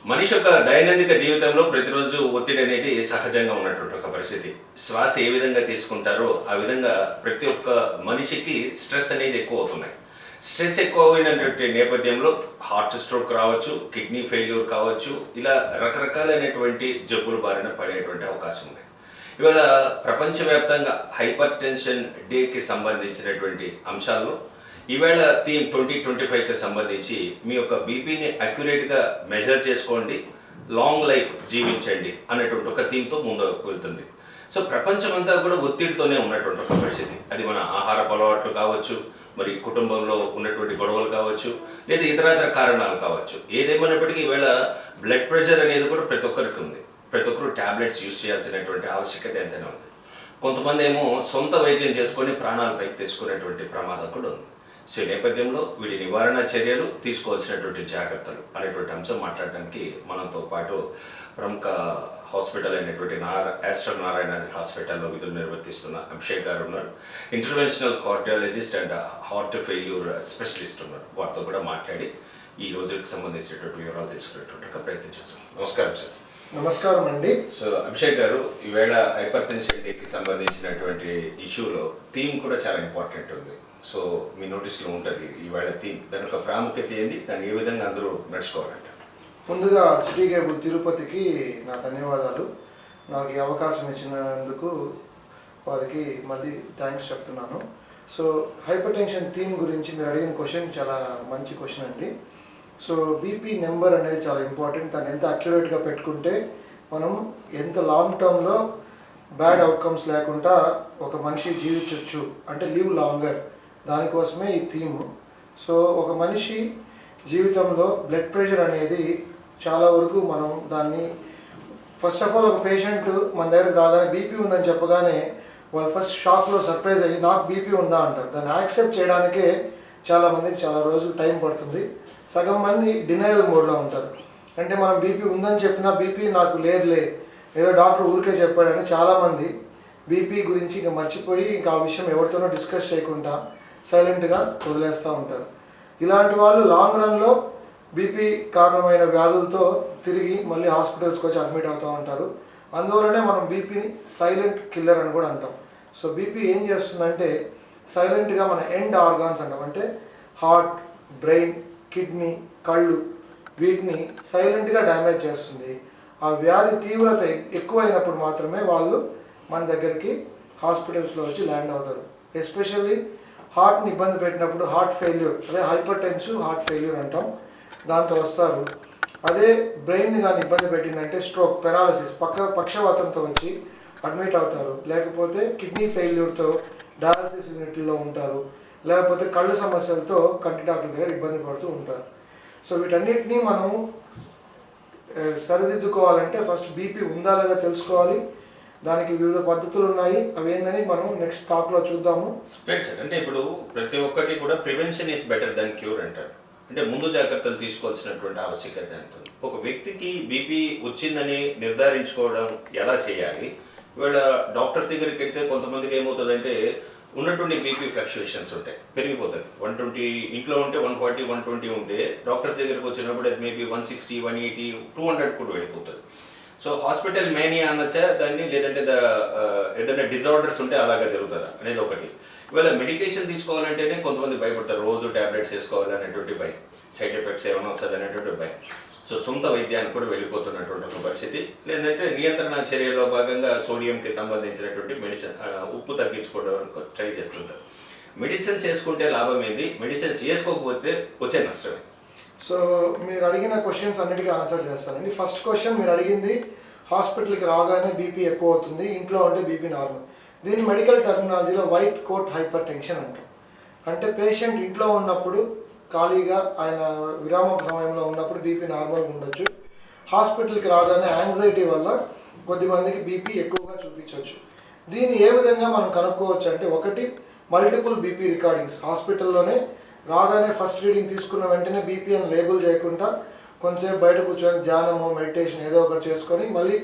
మనిషి యొక్క దైనందిక జీవితంలో ప్రతిరోజు ఒత్తిడి అనేది సహజంగా ఉన్నటువంటి ఒక పరిస్థితి. శ్వాస ఏ విధంగా తీసుకుంటారో ఆ విధంగా ప్రతి ఒక్క మనిషికి స్ట్రెస్ అనేది ఎక్కువ అవుతున్నాయి. స్ట్రెస్ ఎక్కువైనటువంటి నేపథ్యంలో హార్ట్ స్ట్రోక్ రావచ్చు, కిడ్నీ ఫెయిల్యూర్ కావచ్చు, ఇలా రకరకాలైనటువంటి జబ్బులు బారిన పడేటువంటి అవకాశం ఉంది. ఇవాళ ప్రపంచవ్యాప్తంగా హైపర్ టెన్షన్ డేకి సంబంధించినటువంటి అంశాల్లో ఈవేళ థీమ్ 2025కి సంబంధించి మీ యొక్క బీపీని అక్యురేట్గా మెజర్ చేసుకోండి, లాంగ్ లైఫ్ జీవించండి అనేటువంటి ఒక థీమ్తో ముందుకు వెళ్తుంది. సో ప్రపంచమంతా కూడా ఒత్తిడితోనే ఉన్నటువంటి ఒక పరిస్థితి. అది మన ఆహారపు అలవాట్లు కావచ్చు, మరి కుటుంబంలో ఉన్నటువంటి గొడవలు కావచ్చు, లేదా ఇతర కారణాలు కావచ్చు. ఏదేమైనప్పటికీ ఈవేళ బ్లడ్ ప్రెషర్ అనేది కూడా ప్రతి ఒక్కరికి ఉంది. ప్రతి ఒక్కరు ట్యాబ్లెట్స్ యూజ్ చేయాల్సినటువంటి ఆవశ్యకత ఎంతైనా ఉంది. కొంతమంది ఏమో సొంత వైద్యం చేసుకొని ప్రాణాలు పైకి తెచ్చుకునేటువంటి ప్రమాదం కూడా ఉంది. సో నేపథ్యంలో వీటి నివారణ చర్యలు, తీసుకోవాల్సినటువంటి జాగ్రత్తలు అనేటువంటి అంశం మాట్లాడడానికి మనతో పాటు ప్రముఖ హాస్పిటల్ అయినటువంటి ఆస్టర్ నారాయణ హాస్పిటల్లో విధులు నిర్వర్తిస్తున్న అభిషేక్ గారు ఉన్నారు. Interventional cardiologist and heart failure specialist ఉన్నారు. వారితో కూడా మాట్లాడి ఈ రోజుకి సంబంధించినటువంటి వివరాలు తెలుసుకునేటువంటి ఒక ప్రయత్నం చేస్తాం. నమస్కారం సార్. నమస్కారం అండి. సో అభిషేక్ గారు, ఈవేళ హైపర్ టెన్షన్ డేకి సంబంధించినటువంటి ఇష్యూలో థీమ్ కూడా చాలా ఇంపార్టెంట్ ఉంది. సో మీ నోటీస్లో ఉంటుంది ఈవేళ థీమ్, దాని యొక్క ప్రాముఖ్యత ఏంది, దాన్ని ఏ విధంగా అందరూ నడుచుకోవాలంట? ముందుగా సిటీ కేబుల్ తిరుపతికి నా ధన్యవాదాలు. నాకు ఈ అవకాశం ఇచ్చినందుకు వారికి మళ్ళీ థ్యాంక్స్ చెప్తున్నాను. సో హైపర్ టెన్షన్ థీమ్ గురించి మీరు అడిగిన క్వశ్చన్ చాలా మంచి క్వశ్చన్ అండి. సో బీపీ నెంబర్ అనేది చాలా ఇంపార్టెంట్. దాన్ని ఎంత అక్యురేట్గా పెట్టుకుంటే మనం ఎంత లాంగ్ టర్మ్లో బ్యాడ్ అవుట్కమ్స్ లేకుండా ఒక మనిషి జీవించవచ్చు, అంటే లివ్ లాంగర్, దానికోసమే ఈ థీము. సో ఒక మనిషి జీవితంలో బ్లడ్ ప్రెషర్ అనేది చాలా వరకు మనం దాన్ని ఫస్ట్ ఆఫ్ ఆల్ ఒక పేషెంట్ మన దగ్గరకు రాగానే బీపీ ఉందని చెప్పగానే వాళ్ళు ఫస్ట్ షాక్లో సర్ప్రైజ్ అయ్యి నాకు బీపీ ఉందా అంటారు. దాన్ని యాక్సెప్ట్ చేయడానికే చాలామందికి చాలా రోజులు టైం పడుతుంది. సగం మంది డినయల్ మోడ్లో ఉంటారు. అంటే మనం బీపీ ఉందని చెప్పినా బీపీ నాకు లేదులే, ఏదో డాక్టర్ ఊరికే చెప్పాడని చాలామంది బీపీ గురించి ఇంకా మర్చిపోయి ఇంకా ఆ విషయం ఎవరితోనో డిస్కస్ చేయకుండా సైలెంట్గా వదిలేస్తూ ఉంటారు. ఇలాంటి వాళ్ళు లాంగ్ రన్లో బీపీ కారణమైన వ్యాధులతో తిరిగి మళ్ళీ హాస్పిటల్స్కి వచ్చి అడ్మిట్ అవుతూ ఉంటారు. అందువల్లనే మనం బీపీని సైలెంట్ కిల్లర్ అని కూడా అంటాం. సో బీపీ ఏం చేస్తుందంటే సైలెంట్గా మన ఎండ్ ఆర్గాన్స్ అంటాం, అంటే హార్ట్, బ్రెయిన్, కిడ్నీ, కళ్ళు, వీటిని సైలెంట్గా డ్యామేజ్ చేస్తుంది. ఆ వ్యాధి తీవ్రత ఎక్కువైనప్పుడు మాత్రమే వాళ్ళు మన దగ్గరికి హాస్పిటల్స్లో వచ్చి ల్యాండ్ అవుతారు. ఎస్పెషల్లీ హార్ట్ని ఇబ్బంది పెట్టినప్పుడు హార్ట్ ఫెయిల్యూర్, అదే హైపర్ టెన్సివ్ హార్ట్ ఫెయిల్యూర్ అంటాం, దాంతో వస్తారు. అదే బ్రెయిన్ని కానీ ఇబ్బంది పెట్టిందంటే స్ట్రోక్, పెరాలసిస్, పక్షవాతంతో వచ్చి అడ్మిట్ అవుతారు. లేకపోతే కిడ్నీ ఫెయిల్యూర్తో డయాలసిస్ యూనిట్లో ఉంటారు. లేకపోతే కళ్ళు సమస్యలతో కంటి డాక్టర్ దగ్గర ఇబ్బంది పడుతూ ఉంటారు. సో వీటన్నిటినీ మనం సరిదిద్దుకోవాలంటే ఫస్ట్ బీపీ ఉందా లేదా తెలుసుకోవాలి. దానికి వివిధ పద్ధతులు ఉన్నాయి. అవి ఏందని మనం నెక్స్ట్ టాక్లో చూద్దాము. Right sir. అంటే ఇప్పుడు ప్రతి ఒక్కటి కూడా prevention is better than cure అంటారు. అంటే ముందు జాగ్రత్తలు తీసుకోవాల్సినటువంటి ఆవశ్యకత ఎంత? ఒక వ్యక్తికి బీపీ వచ్చిందని నిర్ధారించుకోవడం ఎలా చేయాలి? ఇవాళ డాక్టర్స్ దగ్గరికి వెళ్తే కొంతమందికి ఏమవుతుందంటే ఉన్నటువంటి బీపీ ఫ్లక్చుయేషన్స్ ఉంటాయి, పెరిగిపోతుంది. 120 ఇంట్లో ఉంటే 140, 120 ఉంటే డాక్టర్స్ దగ్గరికి వచ్చినప్పుడు అది మేబీ 160, 180, 200 కూడా వెళ్ళిపోతుంది. సో హాస్పిటల్ మేనియా అనొచ్చా దాన్ని, లేదంటే ఏదైనా డిజార్డర్స్ ఉంటే అలాగా జరుగుతుందా అనేది ఒకటి. ఇవాళ మెడికేషన్ తీసుకోవాలంటేనే కొంతమంది భయపడతారు, రోజు ట్యాబ్లెట్స్ వేసుకోవాలి అనేటువంటి భయం, సైడ్ ఎఫెక్ట్స్ ఏమైనా వస్తుంది అనేటువంటి భయం. సో సొంత వైద్యానికి కూడా వెళ్ళిపోతున్నటువంటి ఒక పరిస్థితి. లేదంటే నియంత్రణ చర్యలో భాగంగా సోడియంకి సంబంధించినటువంటి మెడిసిన్, ఉప్పు తగ్గించుకోవడానికి ట్రై చేస్తుంటారు. మెడిసిన్స్ వేసుకుంటే లాభం ఏంది, మెడిసిన్స్ వేసుకోకపోతే వచ్చే నష్టమే? సో మీరు అడిగిన క్వశ్చన్స్ అన్నిటికీ ఆన్సర్ చేస్తానండి. ఫస్ట్ క్వశ్చన్ మీరు అడిగింది హాస్పిటల్కి రాగానే బీపీ ఎక్కువ అవుతుంది, ఇంట్లో ఉంటే బీపీ నార్మల్. దీన్ని మెడికల్ టర్మినాలజీలో వైట్ కోట్ హైపర్ టెన్షన్ అంటాం. అంటే పేషెంట్ ఇంట్లో ఉన్నప్పుడు ఖాళీగా ఆయన విరామ సమయంలో ఉన్నప్పుడు బీపీ నార్మల్గా ఉండొచ్చు. హాస్పిటల్కి రాగానే యాంగ్జైటీ వల్ల కొద్దిమందికి బీపీ ఎక్కువగా చూపించవచ్చు. దీన్ని ఏ విధంగా మనం కనుక్కోవచ్చు అంటే, ఒకటి మల్టిపుల్ బీపీ రికార్డింగ్స్. హాస్పిటల్లోనే రాగానే ఫస్ట్ రీడింగ్ తీసుకున్న వెంటనే బీపీ అని లేబుల్ చేయకుండా కొంతసేపు బయట కూర్చొని ధ్యానము, మెడిటేషన్ ఏదో ఒకటి చేసుకొని మళ్ళీ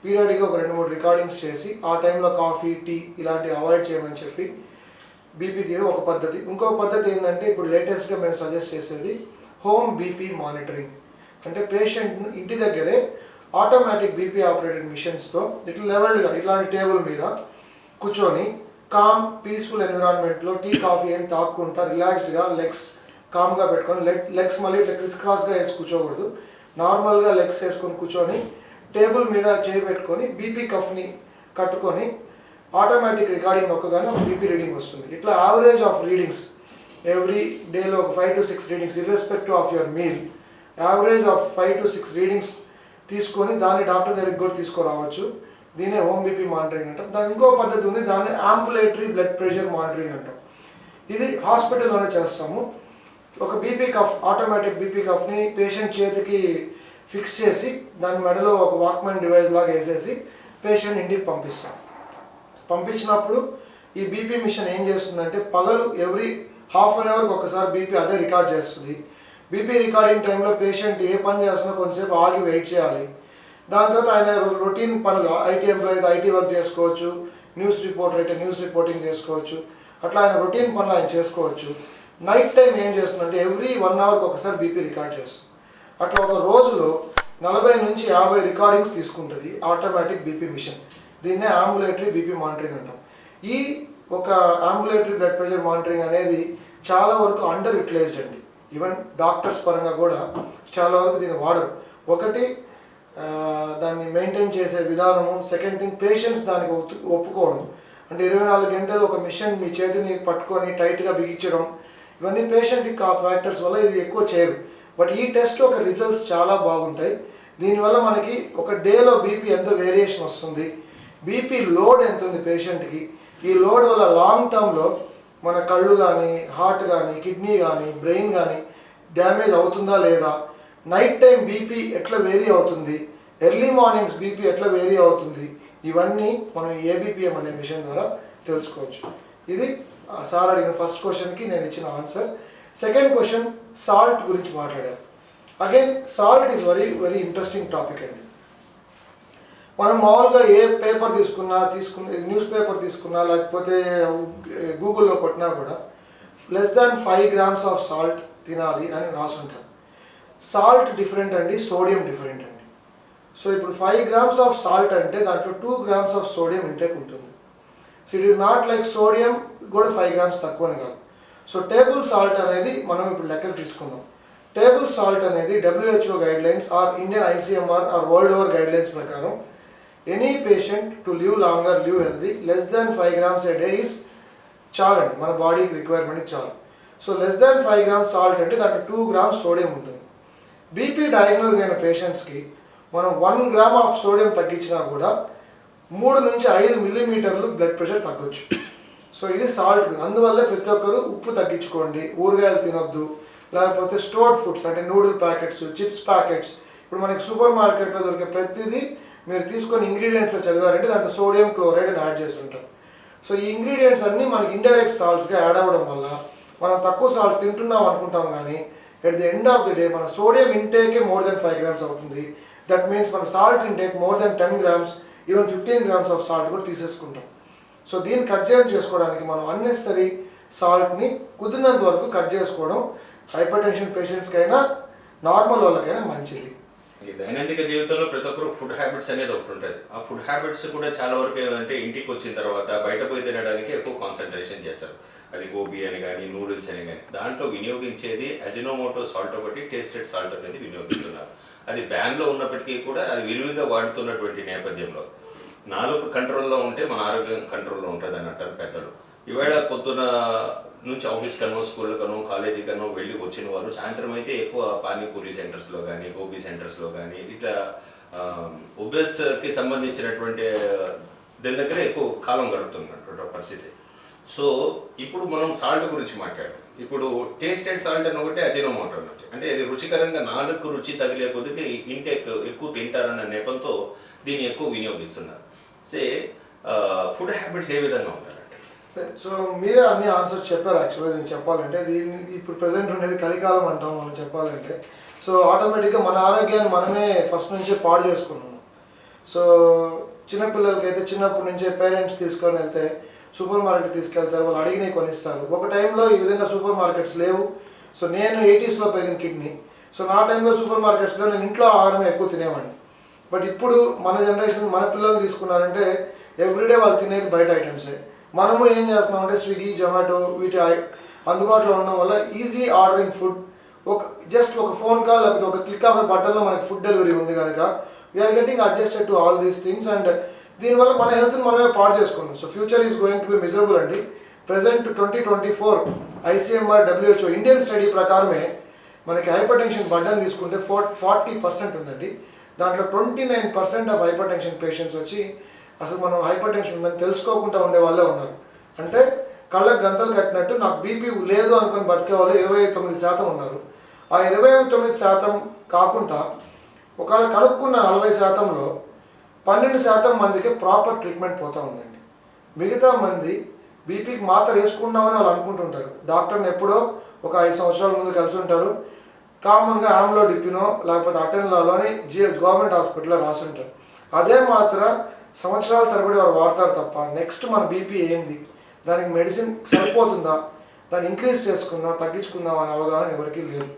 పీరియడ్గా ఒక 2-3 రికార్డింగ్స్ చేసి ఆ టైంలో కాఫీ, టీ ఇలాంటివి అవాయిడ్ చేయమని చెప్పి బీపీ తీయడం ఒక పద్ధతి. ఇంకొక పద్ధతి ఏంటంటే ఇప్పుడు లేటెస్ట్గా మేము సజెస్ట్ చేసేది హోమ్ బీపీ మానిటరింగ్. అంటే పేషెంట్ ఇంటి దగ్గరే ఆటోమేటిక్ బీపీ ఆపరేటెడ్ మిషన్స్తో ఇట్లా లెవెల్డ్గా ఇట్లాంటి టేబుల్ మీద కూర్చొని కామ్ పీస్ఫుల్ ఎన్విరాన్మెంట్లో టీ కాఫీ ఏం తాక్కుంటా రిలాక్స్డ్గా లెగ్స్ కామ్గా పెట్టుకొని లెగ్స్ మళ్ళీ ఇట్లా క్రిస్ క్రాస్గా వేసి కూర్చోకూడదు, నార్మల్గా లెగ్స్ వేసుకొని కూర్చొని టేబుల్ మీద చేయి పెట్టుకొని బీపీ కఫ్ని కట్టుకొని ఆటోమేటిక్ రికార్డింగ్ నొక్కగానే ఒక బీపీ రీడింగ్ వస్తుంది. ఇట్లా యావరేజ్ ఆఫ్ రీడింగ్స్ ఎవ్రీ డేలో ఒక 5 to 6 readings irrespective of your meal, average of 5 to 6 readings తీసుకొని దాన్ని డాక్టర్ దగ్గరికి కూడా తీసుకురావచ్చు. దీనే హోమ్ బీపీ మానిటరింగ్ అంటాం. దాని ఇంకో పద్ధతి ఉంది, దాన్ని ఆంపులేటరీ బ్లడ్ ప్రెషర్ మానిటరింగ్ అంటాం. ఇది హాస్పిటల్లోనే చేస్తాము. ఒక బీపీ కఫ్ ఆటోమేటిక్ బీపీ కఫ్ని పేషెంట్ చేతికి ఫిక్స్ చేసి దాని మెడలో ఒక వాక్మెన్ డివైస్ లాగా వేసేసి పేషెంట్ ఇంటికి పంపిస్తాం. పంపించినప్పుడు ఈ బీపీ మిషన్ ఏం చేస్తుందంటే పగలు ఎవ్రీ హాఫ్ అన్ అవర్కి ఒకసారి బీపీ అదే రికార్డ్ చేస్తుంది. బీపీ రికార్డింగ్ టైంలో పేషెంట్ ఏ పని చేస్తున్నా కొంచెంసేపు ఆగి వెయిట్ చేయాలి. దాని తర్వాత ఆయన రొటీన్ పనులు ఐటీ ఎంప్లాయీ అయితే ఐటీ వర్క్ చేసుకోవచ్చు, న్యూస్ రిపోర్టర్ అయితే న్యూస్ రిపోర్టింగ్ చేసుకోవచ్చు, అట్లా ఆయన రొటీన్ పనులు ఆయన చేసుకోవచ్చు. నైట్ టైం ఏం చేస్తుందంటే ఎవ్రీ 1 అవర్కి ఒకసారి బీపీ రికార్డ్ చేస్తుంది. అట్లా ఒక రోజులో 40 నుంచి 50 రికార్డింగ్స్ తీసుకుంటుంది ఆటోమేటిక్ బీపీ మిషన్. దీన్నే ఆంబులేటరీ బీపీ మానిటరింగ్ అంటాం. ఈ ఒక ఆంబులేటరీ బ్లడ్ ప్రెషర్ మానిటరింగ్ అనేది చాలా వరకు అండర్ యూటిలైజ్డ్ అండి. ఈవెన్ డాక్టర్స్ పరంగా కూడా చాలా వరకు దీన్ని వాడరు. ఒకటి దాన్ని మెయింటైన్ చేసే విధానము, సెకండ్ థింగ్ పేషెంట్స్ దానికి ఒప్పుకోవడం. అంటే 24 గంటలు ఒక మిషన్ మీ చేతిని పట్టుకొని టైట్గా బిగించడం, ఇవన్నీ పేషెంట్కి ఫ్యాక్టర్స్ వల్ల ఇది ఎక్కువ చేయరు. బట్ ఈ టెస్ట్ ఒక రిజల్ట్స్ చాలా బాగుంటాయి. దీనివల్ల మనకి ఒక డేలో బీపీ ఎంత వేరియేషన్ వస్తుంది, బీపీ లోడ్ ఎంత ఉంది పేషెంట్కి, ఈ లోడ్ వల్ల లాంగ్ టర్మ్లో మన కళ్ళు కానీ హార్ట్ కానీ కిడ్నీ కానీ బ్రెయిన్ కానీ డ్యామేజ్ అవుతుందా లేదా, నైట్ టైం బీపీ ఎట్లా వేరీ అవుతుంది, ఎర్లీ మార్నింగ్స్ బీపీ ఎట్లా వేరీ అవుతుంది, ఇవన్నీ మనం ఏబిపిఎం అనే మిషన్ ద్వారా తెలుసుకోవచ్చు. ఇది సార్ అడిగిన ఫస్ట్ క్వశ్చన్కి నేను ఇచ్చిన ఆన్సర్. సెకండ్ క్వశ్చన్ సాల్ట్ గురించి మాట్లాడారు. Again salt is very very interesting topic అండి. మనం మామూలుగా ఏ పేపర్ తీసుకున్న న్యూస్ పేపర్ తీసుకున్నా లేకపోతే గూగుల్లో కొట్టినా కూడా less than 5 grams of salt తినాలి అని రాసి ఉంటారు. సాల్ట్ డిఫరెంట్ అండి, సోడియం డిఫరెంట్ అండి. సో ఇప్పుడు 5 grams ఆఫ్ సాల్ట్ అంటే దాంట్లో 2 grams ఆఫ్ సోడియం ఇంటేక్ ఉంటుంది. So it is not like sodium కూడా 5 grams తక్కువని కాదు. సో టేబుల్ సాల్ట్ అనేది మనం ఇప్పుడు లెక్కలు తీసుకుందాం. టేబుల్ సాల్ట్ అనేది WHO guidelines or Indian ICMR or world over guidelines ప్రకారం any patient to live longer live healthy less than 5 grams a day is చాలండి, మన బాడీకి రిక్వైర్మెంట్ చాలు. So less than 5 grams salt అంటే దాంట్లో 2 grams సోడియం ఉంటుంది. BP diagnose అయిన పేషెంట్స్కి మనం 1 gram ఆఫ్ సోడియం తగ్గించినా కూడా 3 నుంచి 5 millimeters బ్లడ్ ప్రెషర్ తగ్గొచ్చు. సో ఇది సాల్ట్. అందువల్ల ప్రతి ఒక్కరు ఉప్పు తగ్గించుకోండి, ఊరగాయలు తినొద్దు, లేకపోతే స్టోర్డ్ ఫుడ్స్ అంటే నూడిల్ ప్యాకెట్స్, చిప్స్ ప్యాకెట్స్, ఇప్పుడు మనకి సూపర్ మార్కెట్లో దొరికే ప్రతిదీ మీరు తీసుకొని ఇంగ్రీడియంట్స్లో చదివారంటే దాంట్లో సోడియం క్లోరైడ్ అని యాడ్ చేస్తుంటారు. సో ఈ ఇంగ్రీడియంట్స్ అన్నీ మనకి ఇండైరెక్ట్ సాల్ట్స్గా యాడ్ అవ్వడం వల్ల మనం తక్కువ సాల్ట్ తింటున్నాం అనుకుంటాం, కానీ at the end of the day మన సోడియం ఇంటేకే మోర్ దెన్ 5 grams అవుతుంది. దట్ మీన్స్ మన salt intake more than 10 grams, even 15 grams of salt కూడా తీసేసుకుంటాం. సో దీన్ని కట్ చేసుకోవడానికి మనం అన్నెసరీ సాల్ట్ని కుదిరినంత వరకు కట్ చేసుకోవడం హైపర్ టెన్షన్ పేషెంట్స్కి అయినా నార్మల్ వాళ్ళకైనా మంచిది. ఈ దైనందిక జీవితంలో ప్రతి ఒక్కరు ఫుడ్ హ్యాబిట్స్ అనేది ఒకటి ఉంటుంది. ఆ ఫుడ్ హ్యాబిట్స్ కూడా చాలా వరకు ఏమంటే ఇంటికి వచ్చిన తర్వాత బయట పోయి తినడానికి ఎక్కువ కాన్సన్ట్రేషన్ చేస్తారు. అది గోబీ అని కానీ నూడిల్స్ అని కానీ దాంట్లో వినియోగించేది అజినోమోటో సాల్ట్ ఒకటి, టేస్టెడ్ సాల్ట్ అనేది వినియోగిస్తున్నారు. అది బ్యాన్లో ఉన్నప్పటికీ కూడా అది విరివిగా వాడుతున్నటువంటి నేపథ్యంలో నాలుగు కంట్రోల్లో ఉంటే మన ఆరోగ్యం కంట్రోల్లో ఉంటుంది అని అంటారు పెద్దలు. ఈవేళ పొద్దున నుంచి ఆఫీస్ కనో స్కూల్ కనో కాలేజీ కనో వెళ్ళి వచ్చిన వారు సాయంత్రం అయితే ఎక్కువ పానీపూరి సెంటర్స్లో కానీ గోబీ సెంటర్స్లో కానీ ఇట్లా ఒబెస్కి సంబంధించినటువంటి దీని దగ్గర ఎక్కువ కాలం గడుపుతున్నటువంటి పరిస్థితి. సో ఇప్పుడు మనం సాల్ట్ గురించి మాట్లాడాం. ఇప్పుడు టేస్టెడ్ సాల్ట్ అని ఒకటి, అజినోమోటో అన్నట్టు, అంటే అది రుచికరంగా నాలుగు రుచి తగిలే కొద్దిగా ఇంటేక్ ఎక్కువ తింటారన్న నెపంతో దీన్ని ఎక్కువ వినియోగిస్తున్నారు. ఫుడ్ హ్యాబిట్స్ ఏ విధంగా ఉండాలంటే? సో మీరే అన్ని ఆన్సర్స్ చెప్పారు. యాక్చువల్గా దీన్ని చెప్పాలంటే దీన్ని ఇప్పుడు ప్రజెంట్ ఉండేది కలికాలం అంటాం మనం చెప్పాలంటే. సో ఆటోమేటిక్గా మన ఆరోగ్యాన్ని మనమే ఫస్ట్ నుంచే పాడు చేసుకుంటున్నాం. సో చిన్నపిల్లలకైతే చిన్నప్పటి నుంచే పేరెంట్స్ తీసుకొని వెళ్తే సూపర్ మార్కెట్ తీసుకెళ్తారు, వాళ్ళు అడిగినవి కొనిస్తారు. ఒక టైంలో ఈ విధంగా సూపర్ మార్కెట్స్ లేవు. సో నేను 80s పెరిగిన కిడ్నీ. సో నా టైంలో సూపర్ మార్కెట్స్లో నేను ఇంట్లో ఆహారం ఎక్కువ తినేవాడిని. బట్ ఇప్పుడు మన జనరేషన్ మన పిల్లలు తీసుకున్నారంటే ఎవ్రీడే వాళ్ళు తినేది బయట ఐటమ్సే. మనము ఏం చేస్తున్నామంటే స్విగ్గీ, జొమాటో వీటి అందుబాటులో ఉండడం వల్ల ఈజీ ఆర్డరింగ్ ఫుడ్, జస్ట్ ఒక ఫోన్ కాల్ లేకపోతే ఒక క్లిక్ ఆఫ్ బటన్లో మనకి ఫుడ్ డెలివరీ ఉంది కనుక we're getting adjusted to all these things. And దీనివల్ల మన హెల్త్ని మనమే పాడు చేసుకున్నాం. So future is going to be miserable అండి. Present 2024 ICMR WHO Indian study ప్రకారమే మనకి హైపర్ టెన్షన్ బర్డన్ తీసుకుంటే 40% ఉందండి. దాంట్లో 29% ఆఫ్ హైపర్ టెన్షన్ పేషెంట్స్ వచ్చి అసలు మనం హైపర్ టెన్షన్ ఉందని తెలుసుకోకుండా ఉండే వాళ్ళే ఉన్నారు. అంటే కళ్ళకు గంతలు కట్టినట్టు నాకు బీపీ లేదు అనుకొని బతికే వాళ్ళు 29% ఉన్నారు. ఆ 29% కాకుండా ఒకవేళ కనుక్కున్న 40%లో 12% మందికి ప్రాపర్ ట్రీట్మెంట్ పోతూ ఉందండి. మిగతా మంది బీపీకి మాత్ర వేసుకున్నామని వాళ్ళు అనుకుంటుంటారు. డాక్టర్ని ఎప్పుడో ఒక 5 సంవత్సరాల ముందు కలిసి ఉంటారు. కామన్గా ఆమ్లోడిపినో లేకపోతే అటెన్లాలోని గవర్నమెంట్ హాస్పిటల్లో రాసుంటారు. అదే మాత్ర సంవత్సరాల తరబడి వారు వాడతారు తప్ప నెక్స్ట్ మన బీపీ ఏంది, దానికి మెడిసిన్ సరిపోతుందా, దాన్ని ఇంక్రీజ్ చేసుకుందా తగ్గించుకుందాం అనే అవగాహన ఎవరికీ లేదు.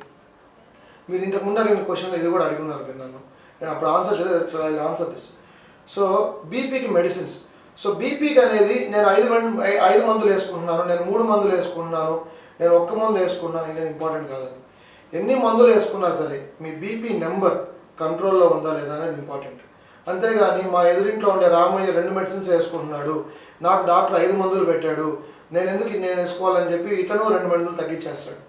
మీరు ఇంతకుముందు అడిగిన క్వశ్చన్లో ఇది కూడా అడిగినారు కదా నన్ను, నేను అప్పుడు ఆన్సర్ చేయలేదు. I answer this. సో బీపీకి మెడిసిన్స్. సో బీపీకి అనేది నేను 5 మందులు వేసుకుంటున్నాను, నేను 3 మందులు వేసుకుంటున్నాను, నేను 1 మందు వేసుకున్నాను, ఇది ఇంపార్టెంట్ కాదండి. ఎన్ని మందులు వేసుకున్నా సరే మీ బీపీ నెంబర్ కంట్రోల్లో ఉందా లేదా అనేది ఇంపార్టెంట్. అంతేగాని మా ఎదురింట్లో ఉండే రామయ్య 2 మెడిసిన్స్ వేసుకుంటున్నాడు, నాకు డాక్టర్ 5 మందులు పెట్టాడు, నేను వేసుకోవాలని చెప్పి ఇతను 2 మందులు తగ్గించేస్తాడు.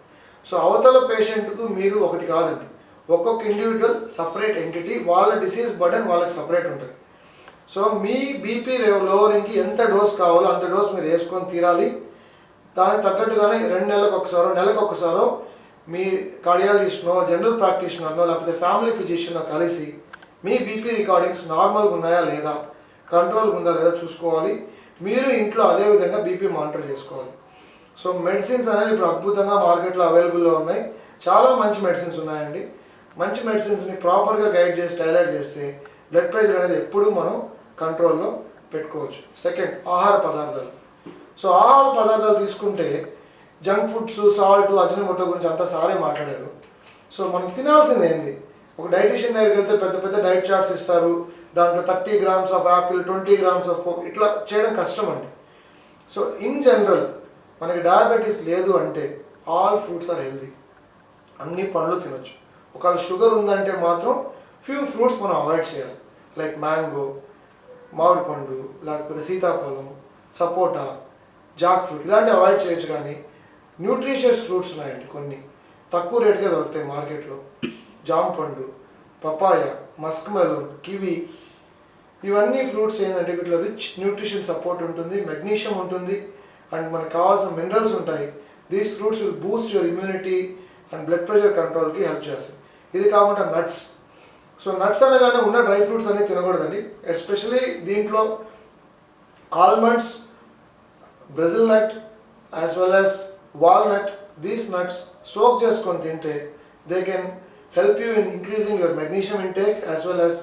సో అవతల పేషెంట్కు మీరు ఒకటి కాదండి, ఒక్కొక్క ఇండివిజువల్ సపరేట్ ఎంటిటీ, వాళ్ళ డిసీజ్ బర్డెన్ వాళ్ళకి సపరేట్ ఉంటుంది. సో మీ బీపీ లోవరింగ్కి ఎంత డోస్ కావాలో అంత డోస్ మీరు వేసుకొని తీరాలి. దానికి తగ్గట్టుగానే 2 నెలలకు ఒకసారో నెలకు ఒకసారో మీ కార్డియాలజిస్ట్నో జనరల్ ప్రాక్టీషనర్నో లేకపోతే ఫ్యామిలీ ఫిజిషియన్లో కలిసి మీ బీపీ రికార్డింగ్స్ నార్మల్గా ఉన్నాయా లేదా, కంట్రోల్గా ఉందా లేదా చూసుకోవాలి. మీరు ఇంట్లో అదేవిధంగా బీపీ మానిటర్ చేసుకోవాలి. సో మెడిసిన్స్ అనేవి ఇప్పుడు అద్భుతంగా మార్కెట్లో అవైలబుల్లో ఉన్నాయి. చాలా మంచి మెడిసిన్స్ ఉన్నాయండి. మంచి మెడిసిన్స్ని ప్రాపర్గా గైడ్ చేసి టైలర్ చేస్తే బ్లడ్ ప్రెషర్ అనేది ఎప్పుడూ మనం కంట్రోల్లో పెట్టుకోవచ్చు. సెకండ్, ఆహార పదార్థాలు. సో ఆహార పదార్థాలు తీసుకుంటే జంక్ ఫుడ్స్, సాల్ట్, అజినోమోటో గురించి అంతా సారే మాట్లాడారు. సో మనం తినాల్సింది ఏంది? ఒక డైటీషియన్ దగ్గరికి వెళ్తే పెద్ద పెద్ద డైట్ చార్ట్స్ ఇస్తారు. దాంట్లో 30 grams of Apple, 20 grams of coke, ఇట్లా చేయడం కష్టం అండి. సో ఇన్ జనరల్ మనకి డయాబెటీస్ లేదు అంటే ఆల్ ఫ్రూట్స్ ఆర్ హెల్దీ. అన్ని పండ్లు తినొచ్చు. ఒకవేళ షుగర్ ఉందంటే మాత్రం ఫ్యూ ఫ్రూట్స్ మనం అవాయిడ్ చేయాలి. లైక్ మ్యాంగో, మామిడి పండు, లేకపోతే సీతాఫలం, సపోటా, జాక్ ఫ్రూట్ ఇలాంటివి అవాయిడ్ చేయొచ్చు. కానీ న్యూట్రిషియస్ ఫ్రూట్స్ ఉన్నాయండి కొన్ని, తక్కువ రేటుగా దొరుకుతాయి మార్కెట్లో. జామ పండు, పపాయ, మస్క్ మెలన్, కివి, ఇవన్నీ ఫ్రూట్స్ ఏంటంటే వీటిలో రిచ్ న్యూట్రిషన్ సపోర్ట్ ఉంటుంది, మెగ్నీషియం ఉంటుంది, అండ్ మనకు కావాల్సిన మినరల్స్ ఉంటాయి. These fruits will boost your immunity and blood pressure కంట్రోల్కి హెల్ప్ చేస్తాయి. ఇది కాకుండా నట్స్. సో నట్స్ అనగానే ఉన్న డ్రై ఫ్రూట్స్ అనేవి తినకూడదండి. ఎస్పెషలీ దీంట్లో almonds, Brazil nut as well as walnut, these nuts soak చేసుకొని తింటే they can help you in increasing your magnesium intake as well as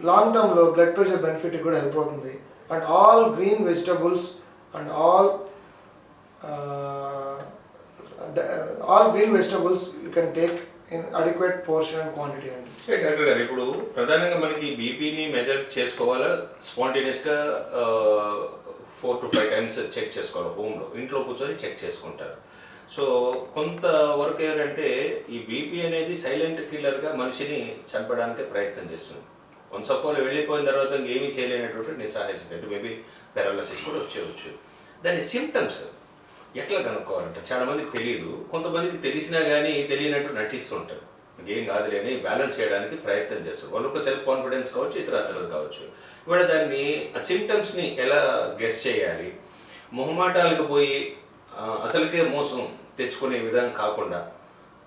long term low blood pressure benefit కూడా help అవుతుంది. And all green vegetables and all green vegetables you can take in adequate portion and quantity అండి. Doctor గారు, ఇప్పుడు ప్రధానంగా మనకి బీపీని measure చేసుకోవాలా, స్పాంటేనియస్గా 4 to 5 times check చేసుకోవాలి. హోమ్లో ఇంట్లో కూర్చొని చెక్ చేసుకుంటారు. సో కొంతవరకు ఏంటంటే ఈ బీపీ అనేది సైలెంట్ కిల్లర్గా మనిషిని చంపడానికి ప్రయత్నం చేస్తుంది. వన్స్ ఆఫ్ ఆల్ వెళ్ళిపోయిన తర్వాత ఏమీ చేయలేనటువంటి నిస్సహాయత, అంటే మేబీ పారాలసిస్ కూడా వచ్చేవచ్చు. దాని సిమ్టమ్స్ ఎట్లా కనుక్కోవాలంటే చాలామందికి తెలియదు, కొంతమందికి తెలిసినా కానీ తెలియనట్టు నటిస్తుంటారు. ఏం కాదులే అని బ్యాలెన్స్ చేయడానికి ప్రయత్నం చేస్తారు. వాళ్ళు ఒక సెల్ఫ్ కాన్ఫిడెన్స్ కావచ్చు, ఇతరత్రాలు కావచ్చు. ఇవాళ దాన్ని ఆ సిమ్టమ్స్ని ఎలా గెస్ చేయాలి, మొహమాటాలకు పోయి అసలుకే మోసం తెచ్చుకునే విధంగా కాకుండా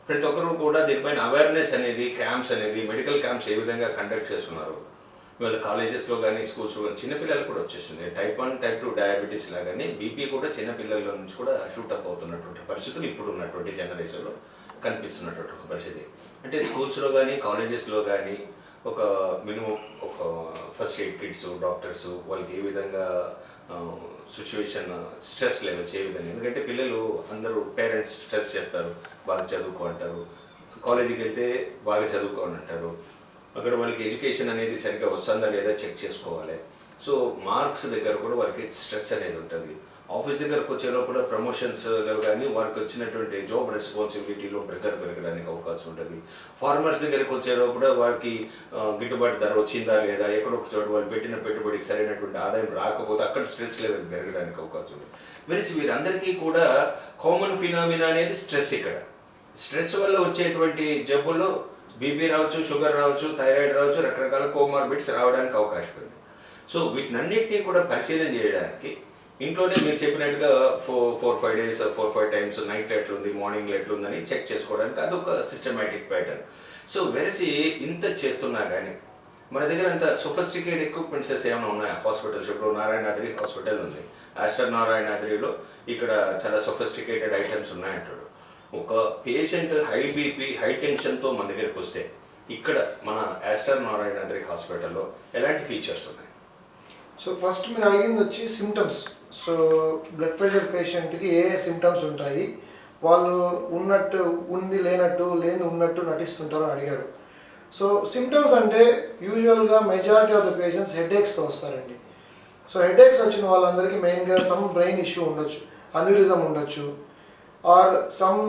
ప్రతి ఒక్కరు కూడా దీనిపైన అవేర్నెస్ అనేది, క్యాంప్స్ అనేది, మెడికల్ క్యాంప్స్ ఏ విధంగా కండక్ట్ చేస్తున్నారు. ఇవాళ కాలేజెస్లో కానీ స్కూల్స్లో కానీ చిన్నపిల్లలు కూడా వచ్చేసింది. టైప్ 1, టైప్ 2 డయాబెటీస్ లాగానే బీపీ కూడా చిన్నపిల్లల నుంచి కూడా షూటప్ అవుతున్నటువంటి పరిస్థితులు ఇప్పుడు ఉన్నటువంటి జనరేషన్లో కనిపిస్తున్నటువంటి ఒక పరిస్థితి. అంటే స్కూల్స్లో కానీ కాలేజెస్లో కానీ ఒక మినిమం ఒక ఫస్ట్ ఎయిడ్ కిట్స్, డాక్టర్స్ వాళ్ళకి ఏ విధంగా సిచ్యువేషన్, స్ట్రెస్ లెవెల్స్ ఏ విధంగా, ఎందుకంటే పిల్లలు అందరూ పేరెంట్స్ స్ట్రెస్ చేస్తారు, బాగా చదువుకో అంటారు, కాలేజీకి వెళ్తే బాగా చదువుకోని అంటారు. అక్కడ వాళ్ళకి ఎడ్యుకేషన్ అనేది సరిగ్గా వస్తుందా లేదా చెక్ చేసుకోవాలి. సో మార్క్స్ దగ్గర కూడా వారికి స్ట్రెస్ అనేది ఉంటుంది. ఆఫీస్ దగ్గరకు వచ్చేలో కూడా ప్రమోషన్స్లో కానీ వారికి వచ్చినటువంటి జాబ్ రెస్పాన్సిబిలిటీలో ప్రెజర్ పెరగడానికి అవకాశం ఉంటుంది. ఫార్మర్స్ దగ్గరకు వచ్చేలో కూడా వారికి గిట్టుబాటు ధర వచ్చిందా లేదా, ఎక్కడొక చోట వాళ్ళు పెట్టిన పెట్టుబడికి సరైనటువంటి ఆదాయం రాకపోతే అక్కడ స్ట్రెస్ లెవెల్ పెరగడానికి అవకాశం ఉంటుంది. వెరసి వీరందరికీ కూడా కామన్ ఫినామినా అనేది స్ట్రెస్. ఇక్కడ స్ట్రెస్ వల్ల వచ్చేటువంటి జబ్బుల్లో బీపీ రావచ్చు, షుగర్ రావచ్చు, థైరాయిడ్ రావచ్చు, రకరకాల కోమార్బిడ్స్ రావడానికి అవకాశం ఉంది. సో వీటినన్నింటినీ కూడా పరిశీలన చేయడానికి ఇంట్లోనే మీరు చెప్పినట్టుగా 4-5 డేస్ 4-5 టైమ్స్ నైట్ ఎట్లుంది, మార్నింగ్ ఎట్లుందని చెక్ చేసుకోవడానికి అదొక సిస్టమేటిక్ ప్యాటర్న్. సో వెరసి ఇంత చేస్తున్నా కానీ మన దగ్గర అంత సొఫిస్టికేటెడ్ ఎక్విప్మెంట్స్ ఏమైనా ఉన్నాయా హాస్పిటల్స్? ఇప్పుడు నారాయణాద్రి హాస్పిటల్ ఉంది, ఆస్టర్ నారాయణాద్రిలో ఇక్కడ చాలా సొఫిస్టికేటెడ్ ఐటమ్స్ ఉన్నాయంటాడు. ఒక పేషెంట్ హై బీపీ హై టెన్షన్తో మన దగ్గరికి వస్తే ఇక్కడ మన ఆస్టర్ నారాయణాద్రి హాస్పిటల్లో ఎలాంటి ఫీచర్స్ ఉన్నాయి? సో ఫస్ట్ మీరు అడిగింది వచ్చి సిమ్టమ్స్. సో బ్లడ్ ప్రెషర్ పేషెంట్కి ఏ సిమ్టమ్స్ ఉంటాయి, వాళ్ళు ఉన్నట్టు ఉంది లేనట్టు, లేని ఉన్నట్టు నటిస్తుంటారో అడిగారు. సో సిమ్టమ్స్ అంటే యూజువల్గా మెజారిటీ ఆఫ్ ద పేషెంట్స్ హెడేక్స్తో వస్తారండి. సో హెడేక్స్ వచ్చిన వాళ్ళందరికీ మెయిన్గా సమ్ బ్రెయిన్ ఇష్యూ ఉండొచ్చు, అన్యూరిజం ఉండొచ్చు, or some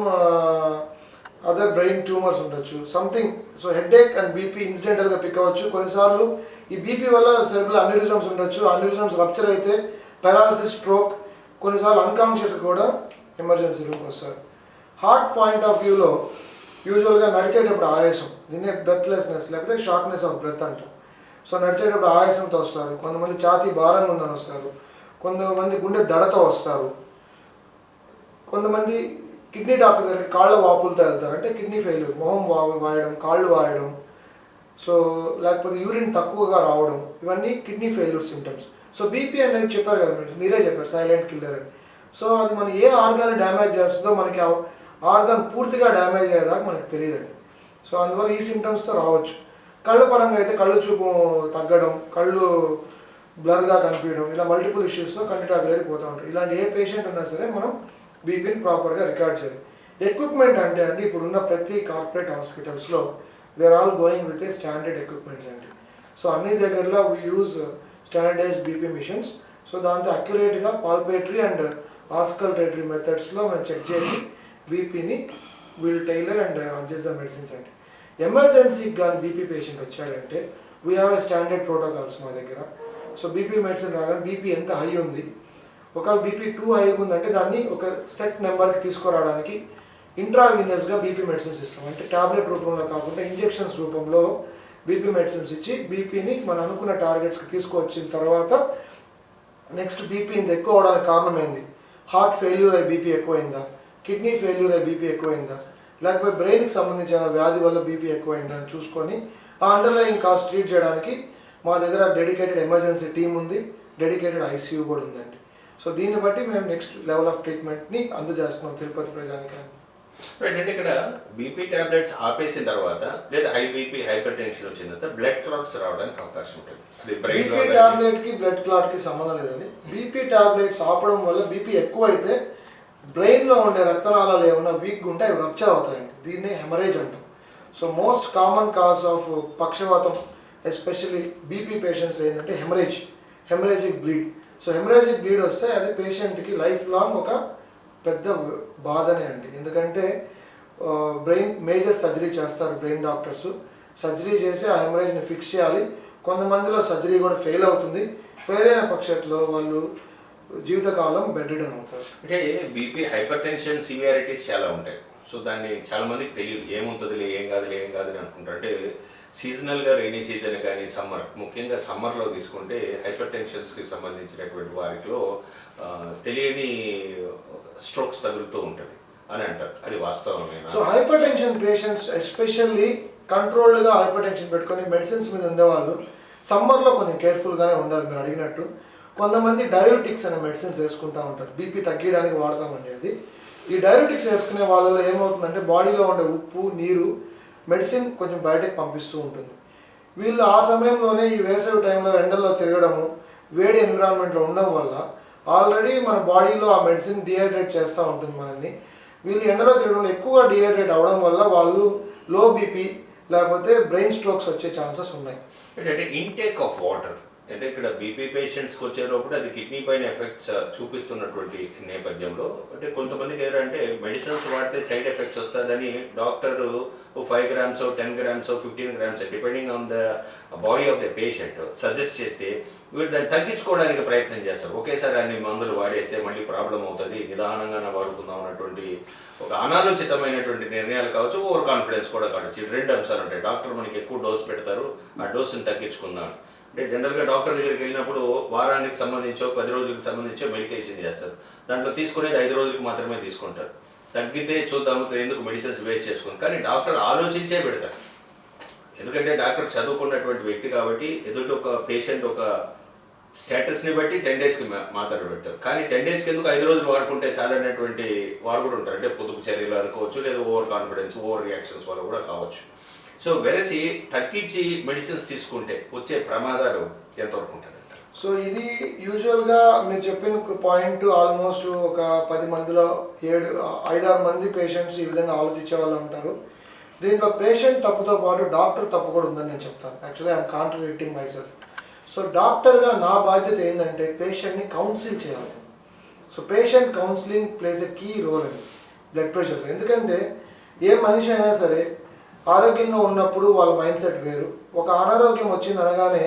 other brain tumours ఉండొచ్చు, something. So headache and BP ఇన్సిడెంటల్గా పిక్ అవ్వచ్చు. కొన్నిసార్లు ఈ బీపీ వల్ల సెరెబ్రల్ అన్యూరిజమ్స్ ఉండొచ్చు, అన్యూరిజమ్స్ రప్చర్ అయితే పారాలసిస్, స్ట్రోక్, కొన్నిసార్లు అన్కాన్షియస్ కూడా ఎమర్జెన్సీ రూమ్కి వస్తారు. హార్ట్ పాయింట్ ఆఫ్ వ్యూలో యూజువల్గా నడిచేటప్పుడు ఆయాసం, దీన్నే బ్రెత్లెస్నెస్ లేకపోతే షార్ట్నెస్ ఆఫ్ బ్రెత్ అంటారు. సో నడిచేటప్పుడు ఆయాసంతో వస్తారు, కొంతమంది ఛాతీ భారంగా ఉందని వస్తారు, కొంతమంది గుండె దడతో వస్తారు, కొంతమంది కిడ్నీ డాక్టర్ దగ్గరికి కాళ్ళ వాపులతో వెళ్తారు, అంటే కిడ్నీ ఫెయిల్యూర్, మొహం వాయడం, కాళ్ళు వాయడం, సో లేకపోతే యూరిన్ తక్కువగా రావడం, ఇవన్నీ kidney failure symptoms. So BP అనేది చెప్పారు కదా మీరే చెప్పారు, సైలెంట్ కిల్లర్ అని. సో అది మన ఏ ఆర్గాన్ డ్యామేజ్ చేస్తుందో మనకి ఆర్గాన్ పూర్తిగా డ్యామేజ్ అయ్యేదాకా మనకు తెలియదండి. సో అందువల్ల ఈ సిమ్టమ్స్తో రావచ్చు. కళ్ళ పరంగా అయితే కళ్ళు చూపు తగ్గడం, కళ్ళు బ్లర్గా కనిపించడం, ఇలా మల్టిపుల్ ఇష్యూస్తో కంటి డాక్టర్ పోతూ ఉంటారు. ఇలాంటి ఏ పేషెంట్ ఉన్నా సరే మనం బీపీని ప్రాపర్గా రికార్డ్ చేయాలి. ఎక్విప్మెంట్ అంటే అండి ఇప్పుడున్న ప్రతి కార్పొరేట్ హాస్పిటల్స్లో they are all going with a standard equipments అండి. సో అన్ని దగ్గరలో we use standardised BP machines. So దాంతో అక్యురేట్గా పాల్పేటరీ అండ్ ఆస్కల్టేటరీ మెథడ్స్లో మనం చెక్ చేసి బీపీని we'll tailor and adjust the medicines అండి. ఎమర్జెన్సీకి కానీ బీపీ పేషెంట్ వచ్చాడంటే we have a standard protocols మా దగ్గర. సో బీపీ మెడిసిన్ రాగానే బీపీ ఎంత హై ఉంది, ఒకవేళ బీపీ 2 హై ఉందంటే దాన్ని ఒక సెట్ నెంబర్కి తీసుకురావడానికి ఇంట్రావీనియస్గా బీపీ మెడిసిన్స్ ఇస్తాం. అంటే ట్యాబ్లెట్ రూపంలో కాకుండా ఇంజెక్షన్స్ రూపంలో బీపీ మెడిసిన్స్ ఇచ్చి బీపీని మనం అనుకున్న టార్గెట్స్కి తీసుకువచ్చిన తర్వాత నెక్స్ట్ బీపీ ఇంత ఎక్కువ అవడానికి కారణం ఏంది, హార్ట్ ఫెయిల్యూర్ అయ్యి బీపీ ఎక్కువైందా, కిడ్నీ ఫెయిల్యూర్ అయ్యి బీపీ ఎక్కువైందా, లేకపోతే బ్రెయిన్కి సంబంధించిన వ్యాధి వల్ల బీపీ ఎక్కువైందా అని చూసుకొని ఆ అండర్లయింగ్ కాజ్ ట్రీట్ చేయడానికి మా దగ్గర డెడికేటెడ్ ఎమర్జెన్సీ టీమ్ ఉంది, డెడికేటెడ్ ఐసీయూ కూడా ఉందండి. సో దీన్ని బట్టి మేము నెక్స్ట్ లెవెల్ ఆఫ్ ట్రీట్మెంట్ని అందజేస్తున్నాం తిరుపతి ప్రజానికి. అంటే ఇక్కడ బీపీ టాబ్లెట్స్ ఆపేసిన తర్వాత లేదా హై బీపీ హైపర్ టెన్షన్ వచ్చిన తర్వాత బ్లడ్ క్లాట్స్ రావడానికి అవకాశం ఉంటుంది. బీపీ టాబ్లెట్కి బ్లడ్ క్లాట్కి సంబంధం లేదండి. బీపీ టాబ్లెట్స్ ఆపడం వల్ల బీపీ ఎక్కువ అయితే బ్రెయిన్లో ఉండే రక్తనాళాలు ఏమైనా వీక్గా ఉంటే అవి రప్చర్ అవుతాయండి. దీన్నే హెమరేజ్ అంటాం. So most common cause of పక్షవాతం ఎస్పెషల్లీ బీపీ పేషెంట్స్లో ఏంటంటే haemorrhagic bleed. So haemorrhagic bleed వస్తే అది పేషెంట్కి లైఫ్ లాంగ్ ఒక పెద్ద బాధనే అండి. ఎందుకంటే బ్రెయిన్ మేజర్ సర్జరీ చేస్తారు బ్రెయిన్ డాక్టర్స్, సర్జరీ చేసి ఆ హెమరేజ్ని ఫిక్స్ చేయాలి. కొంతమందిలో సర్జరీ కూడా ఫెయిల్ అవుతుంది. ఫెయిల్ అయిన పక్షంలో వాళ్ళు జీవితకాలం బెడ్ రిడన్ అవుతారు. అంటే బీపీ హైపర్ టెన్షన్ సివియారిటీస్ చాలా ఉంటాయి. సో దాన్ని చాలా మందికి తెలియదు, ఏముంటుందిలే ఏం కాదులే అనుకుంటారు. అంటే సీజనల్గా రైనీ సీజన్ కానీ సమ్మర్, ముఖ్యంగా సమ్మర్లో తీసుకుంటే హైపర్ టెన్షన్స్కి సంబంధించినటువంటి వారిలో తెలియని స్ట్రోక్స్ తగులుతూ ఉంటుంది అని అంటారు. అది వాస్తవమే. So hypertension patients especially కంట్రోల్డ్గా హైపర్ టెన్షన్ పెట్టుకొని మెడిసిన్స్ మీద ఉండేవాళ్ళు సమ్మర్లో కొంచెం కేర్ఫుల్గానే ఉండాలి. మీరు అడిగినట్టు కొంతమంది డయూరిటిక్స్ అనే మెడిసిన్స్ వేసుకుంటూ ఉంటారు, బీపీ తగ్గించడానికి వాడతామండి. అది ఈ డయూరిటిక్స్ వేసుకునే వాళ్ళలో ఏమవుతుందంటే బాడీలో ఉండే ఉప్పు నీరు మెడిసిన్ కొంచెం బయటకు పంపిస్తూ ఉంటుంది. వీళ్ళు ఆ సమయంలోనే ఈ వేసవి టైంలో ఎండల్లో తిరగడము, వేడి ఎన్విరాన్మెంట్లో ఉండడం వల్ల ఆల్రెడీ మన బాడీలో ఆ మెడిసిన్ డిహైడ్రేట్ చేస్తూ ఉంటుంది మనల్ని. వీళ్ళు ఎండలో తిరగడంలో ఎక్కువగా డిహైడ్రేట్ అవ్వడం వల్ల వాళ్ళు లో బీపీ లేకపోతే బ్రెయిన్ స్ట్రోక్స్ వచ్చే ఛాన్సెస్ ఉన్నాయి. అంటే ఇంటేక్ ఆఫ్ వాటర్ అంటే ఇక్కడ బీపీ పేషెంట్స్కి వచ్చేటప్పుడు అది కిడ్నీ పైన ఎఫెక్ట్స్ చూపిస్తున్నటువంటి నేపథ్యంలో అంటే కొంతమందికి ఏంటంటే మెడిసిన్స్ వాడితే సైడ్ ఎఫెక్ట్స్ వస్తుందని doctor 5 grams 10 grams 15 grams depending on the body of the patient suggest చేస్తే వీళ్ళు దాన్ని తగ్గించుకోవడానికి ప్రయత్నం చేస్తారు. ఒకేసారి అన్ని మందులు వాడేస్తే మళ్ళీ ప్రాబ్లం అవుతుంది, నిదానంగానే వాడుకుందాం అన్నటువంటి ఒక అనాలోచితమైనటువంటి నిర్ణయాలు కావచ్చు, ఓవర్ కాన్ఫిడెన్స్ కూడా కావచ్చు. 2 అంశాలు ఉంటాయి. డాక్టర్ మనకి ఎక్కువ డోస్ పెడతారు, ఆ డోసుని తగ్గించుకుందాం అంటే జనరల్గా డాక్టర్ దగ్గరికి వెళ్ళినప్పుడు వారానికి సంబంధించో 10 రోజులకు సంబంధించో మెడికేషన్ చేస్తారు. దాంట్లో తీసుకునేది 5 రోజులకు మాత్రమే తీసుకుంటారు. తగ్గితే చూద్దాము ఎందుకు మెడిసిన్స్ వేస్ట్ చేసుకుంటారు, కానీ డాక్టర్ ఆలోచించే పెడతారు. ఎందుకంటే డాక్టర్ చదువుకున్నటువంటి వ్యక్తి కాబట్టి ఎదుటి ఒక పేషెంట్ ఒక స్టేటస్ని బట్టి 10 డేస్కి మాత్రమే పెడతారు. కానీ 10 డేస్కి ఎందుకు 5 రోజులు వాడుకుంటే చాలనేటువంటి వారు కూడా ఉంటారు. అంటే పొదుపు చర్యలు అనుకోవచ్చు, లేదా ఓవర్ కాన్ఫిడెన్స్ ఓవర్ రియాక్షన్స్ వల్ల కూడా కావచ్చు. సో వెరసి తగ్గించి మెడిసిన్స్ తీసుకుంటే వచ్చే ప్రమాదాలు ఎంతవరకు ఉంటుంది? సో ఇది యూజువల్గా మీరు చెప్పిన పాయింట్ ఆల్మోస్ట్ ఒక 10 మందిలో 5-6 మంది పేషెంట్స్ ఈ విధంగా ఆలోచించే వాళ్ళు ఉంటారు. దీంట్లో పేషెంట్ తప్పుతో పాటు డాక్టర్ తప్పు కూడా ఉందని నేను చెప్తాను. Actually I'm contradicting myself. So డాక్టర్గా నా బాధ్యత ఏంటంటే పేషెంట్ని కౌన్సిల్ చేయాలి. So patient counselling plays a key role అండి బ్లడ్ ప్రెషర్లో. ఎందుకంటే ఏ మనిషి అయినా సరే ఆరోగ్యంగా ఉన్నప్పుడు వాళ్ళ మైండ్ సెట్ వేరు, ఒక అనారోగ్యం వచ్చింది అనగానే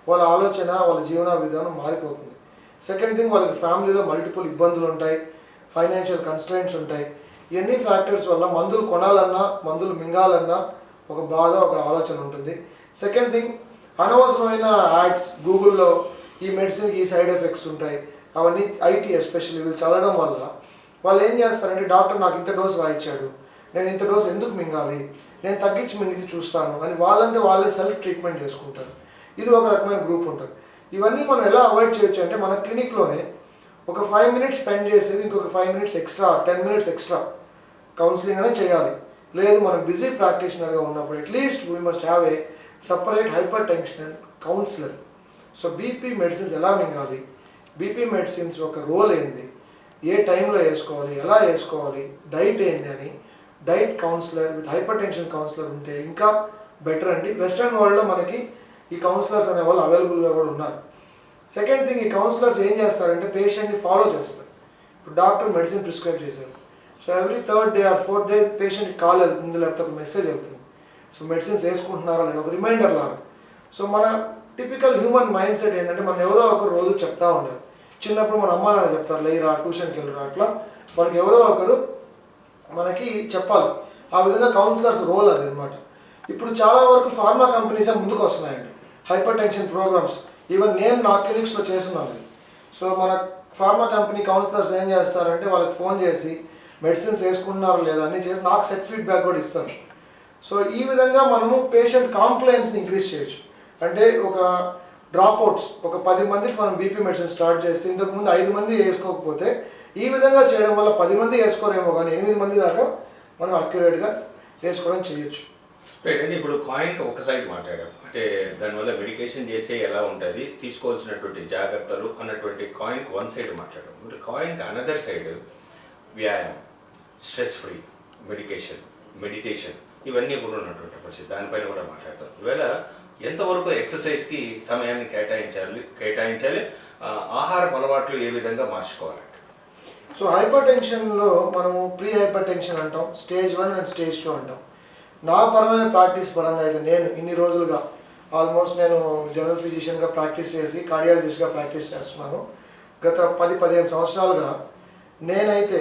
వాళ్ళ ఆలోచన వాళ్ళ జీవన విధానం మారిపోతుంది. సెకండ్ థింగ్, వాళ్ళకి ఫ్యామిలీలో మల్టిపుల్ ఇబ్బందులు ఉంటాయి, ఫైనాన్షియల్ కన్స్ట్రెయింట్స్ ఉంటాయి. ఇవన్నీ ఫ్యాక్టర్స్ వల్ల మందులు కొనాలన్నా మందులు మింగాలన్నా ఒక బాధ ఒక ఆలోచన ఉంటుంది. సెకండ్ థింగ్, అనవసరమైన యాడ్స్ గూగుల్లో ఈ మెడిసిన్కి ఈ సైడ్ ఎఫెక్ట్స్ ఉంటాయి, అవన్నీ ఐటీ ఎస్పెషల్లీ వీళ్ళు చదవడం వల్ల వాళ్ళు ఏం చేస్తారంటే డాక్టర్ నాకు ఇంత డోస్ రాయించాడు, నేను ఇంత డోస్ ఎందుకు మింగాలి, నేను తగ్గించి మింగిది చూస్తాను అని వాళ్ళంటే వాళ్ళే సెల్ఫ్ ట్రీట్మెంట్ చేసుకుంటారు. ఇది ఒక రకమైన గ్రూప్ ఉంటుంది. ఇవన్నీ మనం ఎలా అవాయిడ్ చేయొచ్చు అంటే మన క్లినిక్లోనే ఒక 5 minutes స్పెండ్ చేసేది ఇంకొక 5 minutes extra 10 minutes extra counselling అనే చేయాలి. లేదు మనం బిజీ ప్రాక్టీషనర్గా ఉన్నప్పుడు at least we must have a separate hypertension counsellor. So BP medicines ఎలా మింగాలి, బీపీ మెడిసిన్స్ ఒక రోల్ ఏంది, ఏ టైంలో వేసుకోవాలి, ఎలా వేసుకోవాలి, డైట్ ఏంది అని diet counsellor with hypertension counsellor ఉంటే ఇంకా బెటర్ అండి. వెస్ట్రన్ వరల్డ్లో మనకి ఈ కౌన్సిలర్స్ అనే వాళ్ళు అవైలబుల్గా కూడా ఉన్నారు. సెకండ్ థింగ్, ఈ కౌన్సిలర్స్ ఏం చేస్తారంటే పేషెంట్ని ఫాలో చేస్తారు. ఇప్పుడు డాక్టర్ మెడిసిన్ ప్రిస్క్రైబ్ చేశారు, so every 3rd day or 4th day పేషెంట్కి కాల్ వెళ్తుంది, లేకపోతే ఒక మెసేజ్ వెళ్తుంది. సో మెడిసిన్స్ వేసుకుంటున్నారా లేదా ఒక రిమైండర్ లాగా. సో మన టిపికల్ హ్యూమన్ మైండ్ సెట్ ఏంటంటే మనం ఎవరో ఒకరు రోజు చెప్తా ఉండాలి. చిన్నప్పుడు మన అమ్మ నాన్న చెప్తారు లేరా ట్యూషన్కి వెళ్ళరా, అట్లా మనకి ఎవరో ఒకరు మనకి చెప్పాలి. ఆ విధంగా కౌన్సిలర్స్ రోల్ అది అనమాట. ఇప్పుడు చాలా వరకు ఫార్మా కంపెనీస్ ముందుకు వస్తున్నాయండి హైపర్ టెన్షన్ ప్రోగ్రామ్స్. ఈవెన్ నేను నా క్లినిక్స్లో చేస్తున్నాను. సో మన ఫార్మా కంపెనీ కౌన్సిలర్స్ ఏం చేస్తారంటే వాళ్ళకి ఫోన్ చేసి మెడిసిన్స్ వేసుకుంటున్నారో లేదా అన్నీ చేసి నాకు సెట్ ఫీడ్బ్యాక్ కూడా ఇస్తాను. సో ఈ విధంగా మనము పేషెంట్ కాంప్లైన్స్ని ఇంక్రీజ్ చేయొచ్చు. అంటే ఒక డ్రాప్అవుట్స్ ఒక 10 మందికి మనం బీపీ మెడిసిన్ స్టార్ట్ చేస్తే ఇంతకుముందు 5 మంది వేసుకోకపోతే ఈ విధంగా చేయడం వల్ల 10 మంది వేసుకోరేమో కానీ 8 మంది దాకా మనం అక్యురేట్గా వేసుకోవడం చేయొచ్చు. అంటే ఇప్పుడు కాయిన్కి ఒక సైడ్ మాట్లాడాం, అంటే దానివల్ల మెడికేషన్ చేస్తే ఎలా ఉంటుంది, తీసుకోవాల్సినటువంటి జాగ్రత్తలు అన్నటువంటి కాయిన్కి 1 side మాట్లాడాం. ఇప్పుడు కాయిన్కి అనదర్ సైడ్ వ్యాయామం, స్ట్రెస్ ఫ్రీ మెడిటేషన్ ఇవన్నీ కూడా ఉన్నటువంటి పరిస్థితి, దానిపైన కూడా మాట్లాడతాం. ఈవేళ ఎంతవరకు ఎక్సర్సైజ్కి సమయాన్ని కేటాయించాలి, ఆహారపు అలవాట్లు ఏ విధంగా మార్చుకోవాలి? సో హైపర్ టెన్షన్లో మనము ప్రీ హైపర్ టెన్షన్ అంటాం, స్టేజ్ 1 అండ్ స్టేజ్ 2 అంటాం. నా పరమైన ప్రాక్టీస్ పరంగా అయితే నేను ఇన్ని రోజులుగా ఆల్మోస్ట్ నేను జనరల్ ఫిజిషియన్గా ప్రాక్టీస్ చేసి కార్డియాలజిస్ట్గా ప్రాక్టీస్ చేస్తున్నాను. గత 10-15 సంవత్సరాలుగా నేనైతే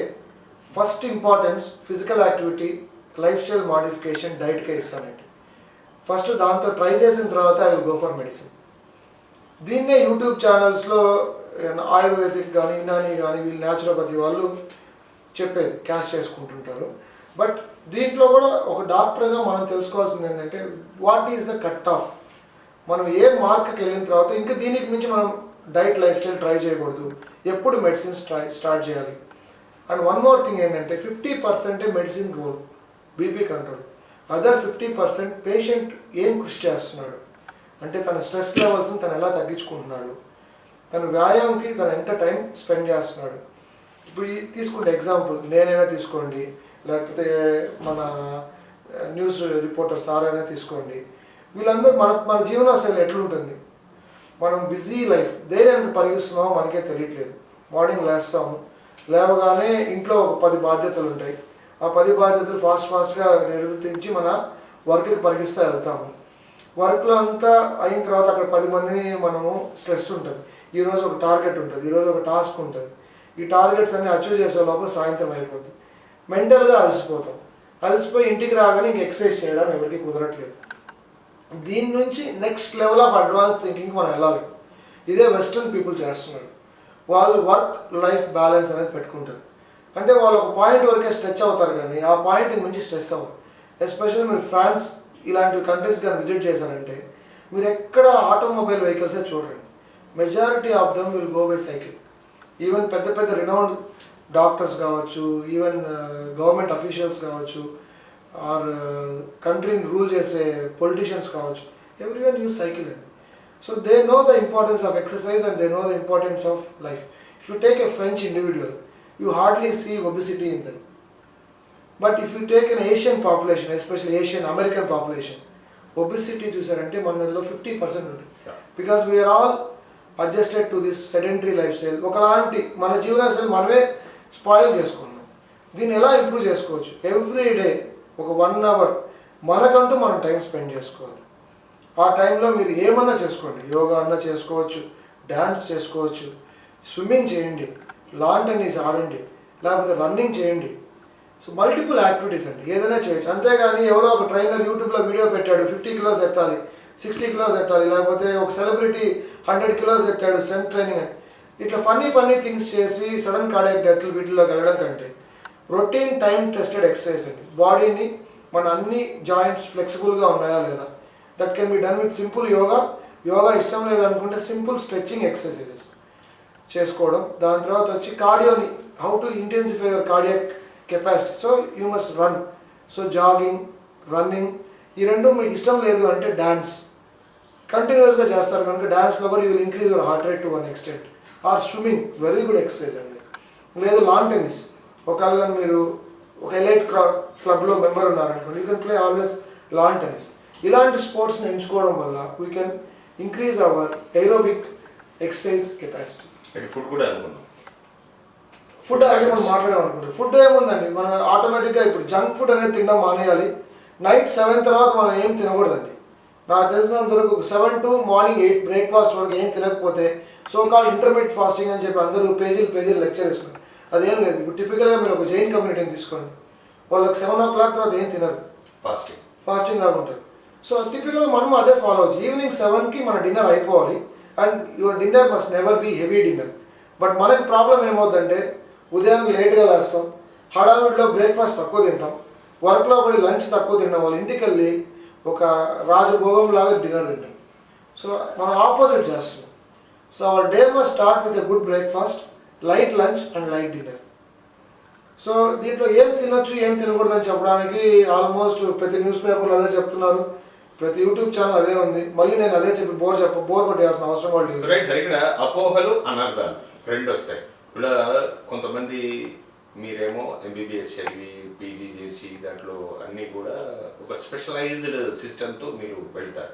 first importance physical activity, life style modification, డైట్కే ఇస్తానండి ఫస్ట్. దాంతో ట్రై చేసిన తర్వాత I will go for medicine. దీన్నే యూట్యూబ్ ఛానల్స్లో ఆయుర్వేదిక్ కానీ ఇనానీ కానీ వీళ్ళు న్యాచురోపతి వాళ్ళు చెప్పేది క్యాష్ చేసుకుంటుంటారు. బట్ దీంట్లో కూడా ఒక డాక్టర్గా మనం తెలుసుకోవాల్సింది ఏంటంటే what is the cut off. మనం ఏ మార్క్కి వెళ్ళిన తర్వాత ఇంకా దీనికి మించి మనం డైట్ లైఫ్ స్టైల్ ట్రై చేయకూడదు, ఎప్పుడు మెడిసిన్స్ స్టార్ట్ చేయాలి. అండ్ వన్ మోర్ థింగ్ ఏంటంటే 50% medicine role BP control, other 50% patient ఏం కృషి చేస్తున్నాడు అంటే తన స్ట్రెస్ లెవెల్స్ని తను ఎలా తగ్గించుకుంటున్నాడు, తన వ్యాయామంకి తను ఎంత టైం స్పెండ్ చేస్తున్నాడు. ఇప్పుడు తీసుకుంటే ఎగ్జాంపుల్ నేనైనా తీసుకోండి, లేకపోతే మన న్యూస్ రిపోర్టర్ సార్ అయినా తీసుకోండి, వీళ్ళందరూ మన జీవనశైలి ఎట్లుంటుంది, మనం బిజీ లైఫ్ దేనికి పరిగిస్తున్నామో మనకే తెలియట్లేదు. మార్నింగ్ లేస్తాము, లేవగానే ఇంట్లో ఒక 10 బాధ్యతలు ఉంటాయి. ఆ 10 బాధ్యతలు ఫాస్ట్గా నిర్వర్తించి మన వర్క్కి పరిగిస్తూ వెళ్తాము. వర్క్లో అంతా అయిన తర్వాత అక్కడ 10 మందిని మనము స్ట్రెస్ ఉంటుంది. ఈరోజు ఒక టార్గెట్ ఉంటుంది, ఈరోజు ఒక టాస్క్ ఉంటుంది. ఈ టార్గెట్స్ అన్ని అచీవ్ చేసే లోపల సాయంత్రం అయిపోతుంది. మెంటల్గా అలసిపోతాం. అలసిపోయి ఇంటికి రాగానే ఇంక ఎక్సర్సైజ్ చేయడం ఎవరికి కుదరట్లేదు. దీని నుంచి next level of advance thinking మనం వెళ్ళాలి. ఇదే వెస్ట్రన్ పీపుల్ చేస్తున్నారు. వాళ్ళు వర్క్ లైఫ్ బ్యాలెన్స్ అనేది పెట్టుకుంటారు. అంటే వాళ్ళు ఒక పాయింట్ వరకే స్ట్రెచ్ అవుతారు, కానీ ఆ పాయింట్ నుంచి స్ట్రెస్ అవ్వరు. ఎస్పెషల్లీ మీరు ఫ్రాన్స్ ఇలాంటి కంట్రీస్ కానీ విజిట్ చేశారంటే మీరు ఎక్కడ ఆటోమొబైల్ వెహికల్సే చూడండి. Majority of them will go by cycle. Even పెద్ద పెద్ద రినౌండ్ డాక్టర్స్ కావచ్చు, ఈవెన్ గవర్నమెంట్ అఫీషియల్స్ కావచ్చు, ఆర్ కంట్రీని రూల్ చేసే పొలిటీషియన్స్ కావచ్చు, ఎవ్రీవన్ యూజ్ సైకిల్ అండి. So they know the importance of exercise and they know the importance of life. If you take a French individual, you hardly see obesity in them. But if you take an Asian population, especially Asian American population, obesity చూసారంటే మనలో 50% ఉంది. Because we're all adjusted to this sedentary lifestyle. ఒకలాంటి మన జీవనశైలి మనమే spoil చేసుకున్నాం. దీన్ని ఎలా ఇంప్రూవ్ చేసుకోవచ్చు? ఎవ్రీ డే ఒక 1 అవర్ మనకంటూ మనం టైం స్పెండ్ చేసుకోవాలి. ఆ టైంలో మీరు ఏమన్నా చేసుకోండి. యోగా అన్నా చేసుకోవచ్చు, డ్యాన్స్ చేసుకోవచ్చు, స్విమ్మింగ్ చేయండి, లాన్ టెన్నిస్ ఆడండి, లేకపోతే రన్నింగ్ చేయండి. సో మల్టిపుల్ యాక్టివిటీస్ అండి, ఏదైనా చేయొచ్చు. అంతేగాని ఎవరో ఒక ట్రైనర్ యూట్యూబ్లో వీడియో పెట్టాడు 50 కిలోస్ ఎత్తాలి, 60 కిలోస్ ఎత్తాలి, లేకపోతే ఒక సెలబ్రిటీ 100 కిలోస్ ఎత్తాడు స్ట్రెంత్ ట్రైనింగ్ అని, ఇట్లా ఫన్నీ థింగ్స్ చేసి సడన్ కార్డియాక్ డెత్లు వీటిలోకి వెళ్ళడం కంటే రొటీన్ టైం టెస్టెడ్ ఎక్సర్సైజ్ అండి. బాడీని మన అన్ని జాయింట్స్ ఫ్లెక్సిబుల్గా ఉన్నాయా లేదా, that can be done with simple yoga. Yoga ఇష్టం లేదనుకుంటే సింపుల్ స్ట్రెచ్చింగ్ ఎక్సర్సైజెస్ చేసుకోవడం. దాని తర్వాత వచ్చి కార్డియోని, how to intensify your cardiac capacity. So you must run. So jogging, running, ఈ రెండు మీకు ఇష్టం లేదు అంటే డ్యాన్స్ కంటిన్యూస్గా చేస్తారు కనుక డ్యాన్స్లో కూడా you will increase your heart rate to one extent. Or swimming, very good exercise అండి. లేదు లాన్ టెన్నిస్, ఒకవేళ మీరు ఒక ఎలైట్ క్లబ్లో మెంబర్ ఉన్నారనుకోండి, you can play always lawn tennis. ఇలాంటి స్పోర్ట్స్ని ఎంచుకోవడం వల్ల we can increase our aerobic exercise capacity. Food కూడా అనుకున్నాం. ఫుడ్ అంటే మనం మాట్లాడామనుకుంటాం. ఫుడ్ ఏముందండి, మనం ఆటోమేటిక్గా ఇప్పుడు జంక్ ఫుడ్ అనేది తినడం మానేయాలి. నైట్ 7 తర్వాత మనం ఏం తినకూడదండి. నాకు తెలిసినంత వరకు 7 to మార్నింగ్ 8 బ్రేక్ఫాస్ట్ వరకు ఏం తినకపోతే సోకాల్ ఇంటర్మీడియట్ ఫాస్టింగ్ అని చెప్పి అందరూ పేజీలు లెక్చర్ ఇస్తున్నారు. అదేం లేదు. ఇప్పుడు టిపికల్గా మీరు ఒక జైన్ కమ్యూనిటీని తీసుకోండి, వాళ్ళకి 7 o'clock తర్వాత ఏం తినరు, ఫాస్టింగ్ లాగా ఉంటారు. సో టిపికల్గా మనం అదే ఫాలో అవచ్చు. ఈవినింగ్ 7కి మన డిన్నర్ అయిపోవాలి. And your dinner must never be heavy dinner. But మనకి ప్రాబ్లం ఏమవుతుందంటే ఉదయం లేట్గా లేస్తాం, హడావిడిలో బ్రేక్ఫాస్ట్ తక్కువ తింటాం, వర్క్లో పడి లంచ్ తక్కువ తింటాం, వాళ్ళ ఇంటికి వెళ్ళి ఒక రాజభోగం లాగా డిన్నర్ తింటాం. సో మనం ఆపోజిట్ చేస్తున్నాం. So our day must start with a good breakfast, light lunch and light dinner. So దీంట్లో ఏం తినొచ్చు ఏం తినకూడదు అని చెప్పడానికి ఆల్మోస్ట్ ప్రతి న్యూస్ పేపర్లో అదే చెప్తున్నారు, ప్రతి యూట్యూబ్ ఛానల్ అదే ఉంది. మళ్ళీ నేను అదే చెప్పి బోర్ కొట్టేయాల్సిన అవసరం కూడా లేదు. రైట్ సార్, ఇక్కడ అపోహలు అనర్థాలు రెండు వస్తాయి. ఇప్పుడు కొంతమంది మీరేమో ఎంబీబీఎస్ చదివి పీజీ చేసి దాంట్లో అన్నీ కూడా ఒక స్పెషలైజ్డ్ సిస్టమ్తో మీరు వెళ్తారు.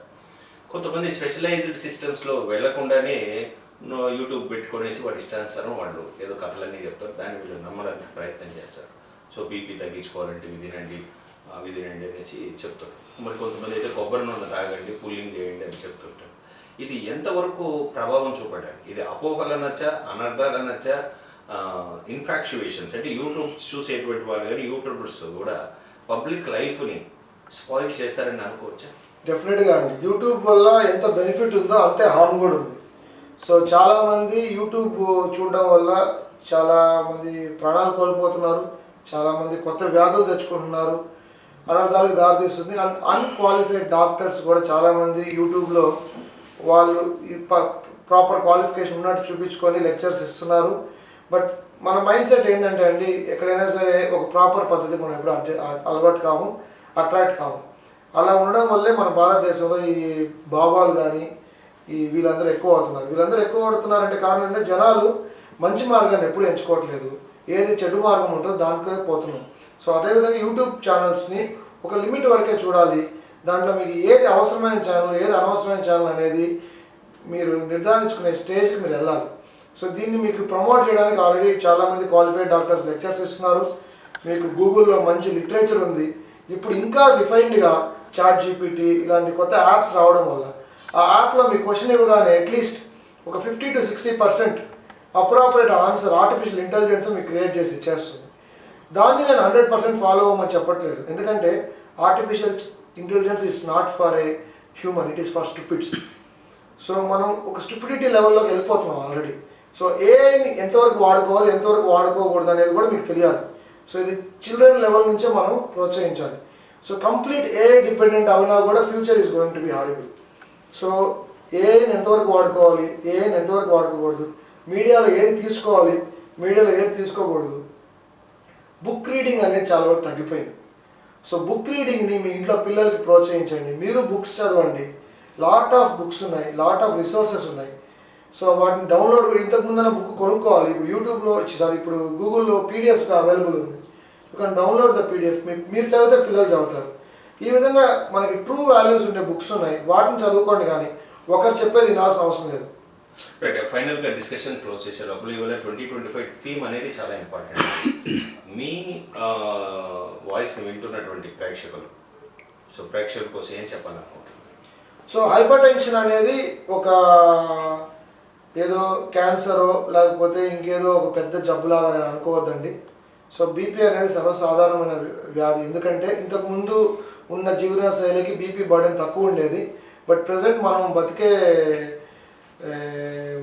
కొంతమంది స్పెషలైజ్డ్ సిస్టమ్స్లో వెళ్లకుండానే యూట్యూబ్ పెట్టుకునేసి వాడి ఇష్టానుసారం వాళ్ళు ఏదో కథలన్నీ చెప్తారు, దాన్ని వీళ్ళు నమ్మడానికి ప్రయత్నం చేస్తారు. సో బీపీ తగ్గించుకోవాలంటే ఇవి తినండి అనేసి చెప్తారు. మరి కొంతమంది అయితే కొబ్బరి నూనె తాగండి, పుల్లింగ్ చేయండి అని చెప్తుంటారు. ఇది ఎంతవరకు ప్రభావం చూపడానికి? ఇది అపోహలు అనొచ్చా, అనర్థాలు అనొచ్చా, ఇన్ఫాక్చువేషన్స్ అంటే యూట్యూబ్ చూసేటువంటి వాళ్ళు కానీ యూట్యూబర్స్ కూడా పబ్లిక్ లైఫ్ని స్పాయిల్ చేస్తారని అనుకోవచ్చా? డెఫినెట్గా అండి. యూట్యూబ్ వల్ల ఎంత బెనిఫిట్ ఉందో అంతే హార్మ్ కూడా ఉంది. సో చాలామంది యూట్యూబ్ చూడడం వల్ల చాలామంది ప్రాణాలు కోల్పోతున్నారు, చాలామంది కొత్త వ్యాధులు తెచ్చుకుంటున్నారు, అనర్థాలకు దారితీస్తుంది. అన్క్వాలిఫైడ్ డాక్టర్స్ కూడా చాలామంది యూట్యూబ్లో వాళ్ళు ప్రాపర్ క్వాలిఫికేషన్ ఉన్నట్టు చూపించుకొని లెక్చర్స్ ఇస్తున్నారు. బట్ మన మైండ్ సెట్ ఏంటంటే అండి, ఎక్కడైనా సరే ఒక ప్రాపర్ పద్ధతికి మనం ఎప్పుడు అలవాటు కాము, అట్రాక్ట్ కాము. అలా ఉండడం వల్లే మన భారతదేశంలో ఈ బాబాలు కానీ వీళ్ళందరూ ఎక్కువ అవుతున్నారు. వీళ్ళందరూ ఎక్కువ అవుతున్నారంటే కారణం ఏంటంటే జనాలు మంచి మార్గాన్ని ఎప్పుడు ఎంచుకోవట్లేదు, ఏది చెడు మార్గం ఉంటుందో దానికే పోతున్నాం. సో అదేవిధంగా యూట్యూబ్ ఛానల్స్ని ఒక లిమిట్ వరకే చూడాలి. దాంట్లో మీకు ఏది అవసరమైన ఛానల్, ఏది అనవసరమైన ఛానల్ అనేది మీరు నిర్ధారించుకునే స్టేజ్కి మీరు వెళ్ళాలి. సో దీన్ని మీకు ప్రమోట్ చేయడానికి ఆల్రెడీ చాలామంది క్వాలిఫైడ్ డాక్టర్స్ లెక్చర్స్ ఇస్తున్నారు. మీకు గూగుల్లో మంచి లిటరేచర్ ఉంది. ఇప్పుడు ఇంకా రిఫైన్డ్గా చాట్ జీపీటీ ఇలాంటి కొత్త యాప్స్ రావడం వల్ల ఆ యాప్లో మీ క్వశ్చన్ ఇవ్వగానే అట్లీస్ట్ ఒక 50 to 60% appropriate answer artificial intelligence మీకు క్రియేట్ చేసి ఇచ్చేస్తుంది. దాన్ని నేను 100% ఫాలో అవ్వమని చెప్పట్లేదు, ఎందుకంటే artificial intelligence is not for a human, it is for stupids. So మనం ఒక స్టూపిడిటీ లెవెల్లోకి వెళ్ళిపోతున్నాం ఆల్రెడీ. సో ఏఐని ఎంతవరకు వాడుకోవాలి, ఎంతవరకు వాడుకోకూడదు అనేది కూడా మీకు తెలియాలి. సో ఇది చిల్డ్రన్ లెవెల్ నుంచే మనం ప్రోత్సహించాలి. సో కంప్లీట్ ఏఐ డిపెండెంట్ అయినా కూడా future is going to B horrible. So ఏఐని ఎంతవరకు వాడుకోవాలి, ఏఐని ఎంతవరకు వాడుకోకూడదు, మీడియాలో ఏది తీసుకోవాలి, మీడియాలో ఏది తీసుకోకూడదు, బుక్ రీడింగ్ అనేది చాలా వరకు తగ్గిపోయింది. సో బుక్ రీడింగ్ని మీ ఇంట్లో పిల్లలకి ప్రోత్సహించండి. మీరు బుక్స్ చదవండి. లాట్ ఆఫ్ బుక్స్ ఉన్నాయి, లాట్ ఆఫ్ రిసోర్సెస్ ఉన్నాయి. సో వాటిని డౌన్లోడ్ ఇంతకుముందన్న బుక్ కొనుక్కోవాలి, ఇప్పుడు యూట్యూబ్లో ఇచ్చారు, ఇప్పుడు గూగుల్లో పీడిఎఫ్గా అవైలబుల్ ఉంది. You can download the PDF. మీరు చదివితే పిల్లలు చదువుతారు. ఈ విధంగా మనకి ట్రూ వాల్యూస్ ఉండే బుక్స్ ఉన్నాయి, వాటిని చదువుకోండి. కానీ ఒకరు చెప్పేది వినాల్సిన అవసరం లేదు. రైట్, ఫైనల్గా డిస్కషన్ క్లోజ్ చేసే లోపల ఇవాళ 2025 థీమ్ అనేది చాలా ఇంపార్టెంట్. మీ వాయిస్ని వింటున్నటువంటి ప్రేక్షకులు, సో ప్రేక్షకుల కోసం ఏం చెప్పాలనుకుంటున్నారు? సో హైపర్ టెన్షన్ అనేది ఒక ఏదో క్యాన్సరో లేకపోతే ఇంకేదో ఒక పెద్ద జబ్బులాగా నేను అనుకోవద్దండి. సో బీపీ అనేది సర్వసాధారణమైన వ్యాధి. ఎందుకంటే ఇంతకుముందు ఉన్న జీవన శైలికి బీపీ బర్డెన్ తక్కువ ఉండేది. బట్ ప్రజెంట్ మనం బతికే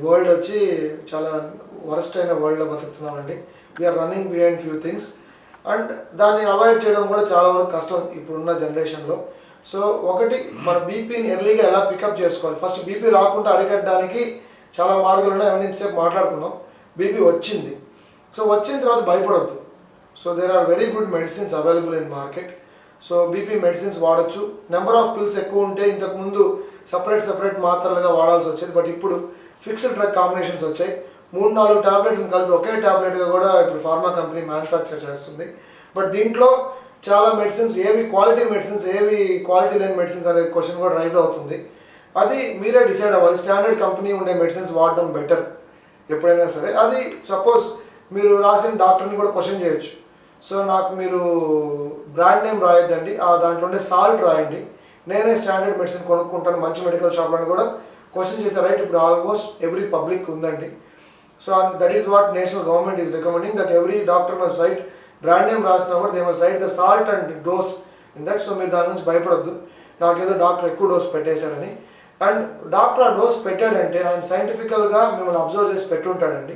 వరల్డ్ వచ్చి చాలా వరస్ట్ అయిన వరల్డ్లో బతుకుతున్నామండి. We're running behind few things and దాన్ని అవాయిడ్ చేయడం కూడా చాలా వరకు కష్టం ఇప్పుడున్న జనరేషన్లో. సో ఒకటి, మన బీపీని ఎర్లీగా ఎలా పికప్ చేసుకోవాలి. ఫస్ట్ బీపీ రాకుండా అరికట్టడానికి చాలా మార్గాలు ఉన్నాయి, అవన్నీ ఇంతసేపు మాట్లాడుకున్నాం. బీపీ వచ్చింది, సో వచ్చిన తర్వాత భయపడద్దు. So there are very good medicines available in market. So BP medicines వాడచ్చు. నెంబర్ ఆఫ్ పిల్స్ ఎక్కువ ఉంటే ఇంతకుముందు సపరేట్ మాత్రలుగా వాడాల్సి వచ్చేది. బట్ ఇప్పుడు ఫిక్స్డ్ డ్రగ్ కాంబినేషన్స్ వచ్చాయి. 3-4 టాబ్లెట్స్ని కలిపి ఒకే టాబ్లెట్గా కూడా ఇప్పుడు ఫార్మా కంపెనీ మ్యానుఫ్యాక్చర్ చేస్తుంది. బట్ దీంట్లో చాలా మెడిసిన్స్ ఏవి క్వాలిటీ మెడిసిన్స్, ఏవి క్వాలిటీ లేని మెడిసిన్స్ అనే క్వశ్చన్ కూడా రైజ్ అవుతుంది. అది మీరే డిసైడ్ అవ్వాలి. స్టాండర్డ్ కంపెనీ ఉండే మెడిసిన్స్ వాడడం బెటర్ ఎప్పుడైనా సరే. అది సపోజ్ మీరు రాసిన డాక్టర్ని కూడా క్వశ్చన్ చేయొచ్చు. సో నాకు మీరు బ్రాండ్ నేమ్ రాయొద్దండి, దాంట్లో ఉండే సాల్ట్ రాయండి, నేనే స్టాండర్డ్ మెడిసిన్ కొనుక్కుంటాను మంచి మెడికల్ షాప్లో కూడా క్వశ్చన్ చేసే రైట్ ఇప్పుడు ఆల్మోస్ట్ ఎవ్రీ పబ్లిక్ ఉందండి. So that is what national government is recommending, that every doctor must right, brand name రాసినా కూడా they must right the salt and dose in that. So మీరు దాని నుంచి భయపడొద్దు నాకేదో డాక్టర్ ఎక్కువ డోస్ పెట్టేశాడని. అండ్ డాక్టర్ ఆ డోస్ పెట్టాడంటే ఆయన సైంటిఫికల్గా మిమ్మల్ని అబ్జర్వ్ చేసి పెట్టుంటాడండి.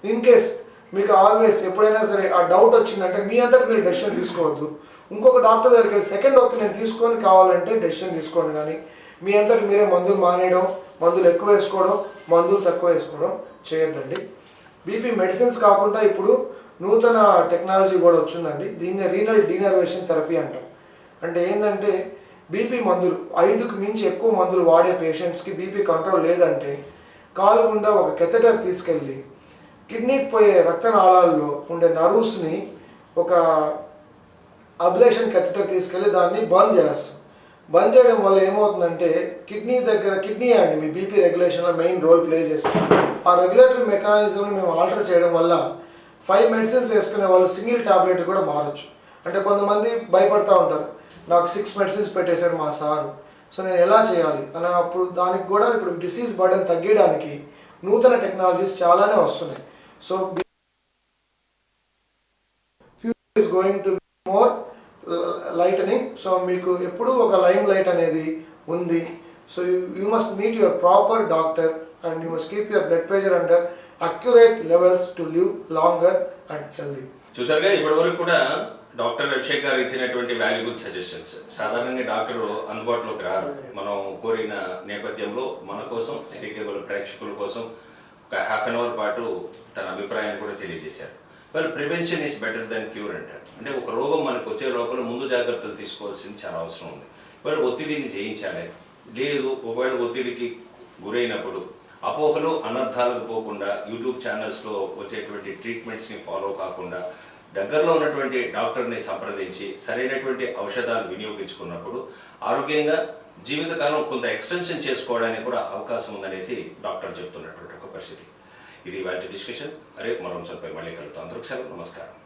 ఇన్ కేస్ మీకు ఆల్వేస్ ఎప్పుడైనా సరే ఆ డౌట్ వచ్చిందంటే మీ అంతటి మీరు డెసిషన్ తీసుకోవద్దు. ఇంకొక డాక్టర్ దగ్గరికి వెళ్ళి సెకండ్ ఒపీనియన్ తీసుకొని కావాలంటే డెసిషన్ తీసుకోండి. కానీ మీ అంతటి మీరే మందులు మానేయడం, మందులు ఎక్కువ వేసుకోవడం, మందులు తక్కువ వేసుకోవడం చేయొద్దండి. బీపీ మెడిసిన్స్ కాకుండా ఇప్పుడు నూతన టెక్నాలజీ కూడా వచ్చిందండి. దీన్ని రీనల్ డీనర్వేషన్ థెరపీ అంటాం. అంటే ఏంటంటే బీపీ మందులు 5కు మించి ఎక్కువ మందులు వాడే పేషెంట్స్కి బీపీ కంట్రోల్ లేదంటే కాలు గుండా ఒక కెథెటర్ తీసుకెళ్ళి కిడ్నీకి పోయే రక్తనాళాల్లో ఉండే నర్వ్స్ని ఒక అబ్లేషన్ కెథెటర్ తీసుకెళ్ళి దాన్ని బంద్ చేస్తాం. బంద్ చేయడం వల్ల ఏమవుతుందంటే కిడ్నీ అండి మీ బీపీ రెగ్యులేషన్లో మెయిన్ రోల్ ప్లే చేస్తుంది. ఆ రెగ్యులేటరీ మెకానిజంని మేము ఆల్టర్ చేయడం వల్ల 5 మెడిసిన్స్ వేసుకునే వాళ్ళు సింగిల్ టాబ్లెట్ కూడా మారచ్చు. అంటే కొంతమంది భయపడతా ఉంటారు, నాకు 6 మెడిసిన్స్ పెట్టేశారు మా సారు, సో నేను ఎలా చేయాలి అని. అప్పుడు దానికి కూడా ఇప్పుడు డిసీజ్ బర్డెన్ తగ్గడానికి నూతన టెక్నాలజీస్ చాలానే వస్తున్నాయి. So future is going to more lightening. So మీకు ఎప్పుడు ఒక లైమ్ లైట్ అనేది ఉంది. So you must meet your proper doctor and you must keep your blood pressure under accurate levels to live longer and healthy. చూసారుగా ఇప్పటి వరకు కూడా doctor Abhishek గారు ఇచ్చినటువంటి వాల్యుబుల్ సజెషన్స్. సాధారణంగా డాక్టర్ అందుబాటులోకి రారు. మనం కోరిన నేపథ్యంలో మన కోసం సిటీ కేబుల్ ప్రేక్షకుల కోసం ఒక హాఫ్ అన్ అవర్ పాటు తన అభిప్రాయాన్ని కూడా తెలియజేశారు. వాళ్ళు prevention is better than cure అంటారు. అంటే ఒక రోగం మనకు వచ్చే లోపల ముందు జాగ్రత్తలు తీసుకోవాల్సింది చాలా అవసరం ఉంది. వాళ్ళు ఒత్తిడిని జయించాలి. లేదు ఒకవేళ ఒత్తిడికి గురైనప్పుడు అపోహలు అనర్థాలకు పోకుండా యూట్యూబ్ ఛానల్స్లో వచ్చేటువంటి ట్రీట్మెంట్స్ని ఫాలో కాకుండా దగ్గరలో ఉన్నటువంటి డాక్టర్ని సంప్రదించి సరైనటువంటి ఔషధాలు వినియోగించుకున్నప్పుడు ఆరోగ్యంగా జీవితకాలం కొంత ఎక్స్టెన్షన్ చేసుకోవడానికి కూడా అవకాశం ఉందనేసి డాక్టర్ చెప్తున్నటువంటి ఒక పరిస్థితి. ఇది వాటి డిస్కషన్. రేపు మరో అంశంపై మళ్ళీ కలుగుతాం. అందరికీ సెలవు. నమస్కారం.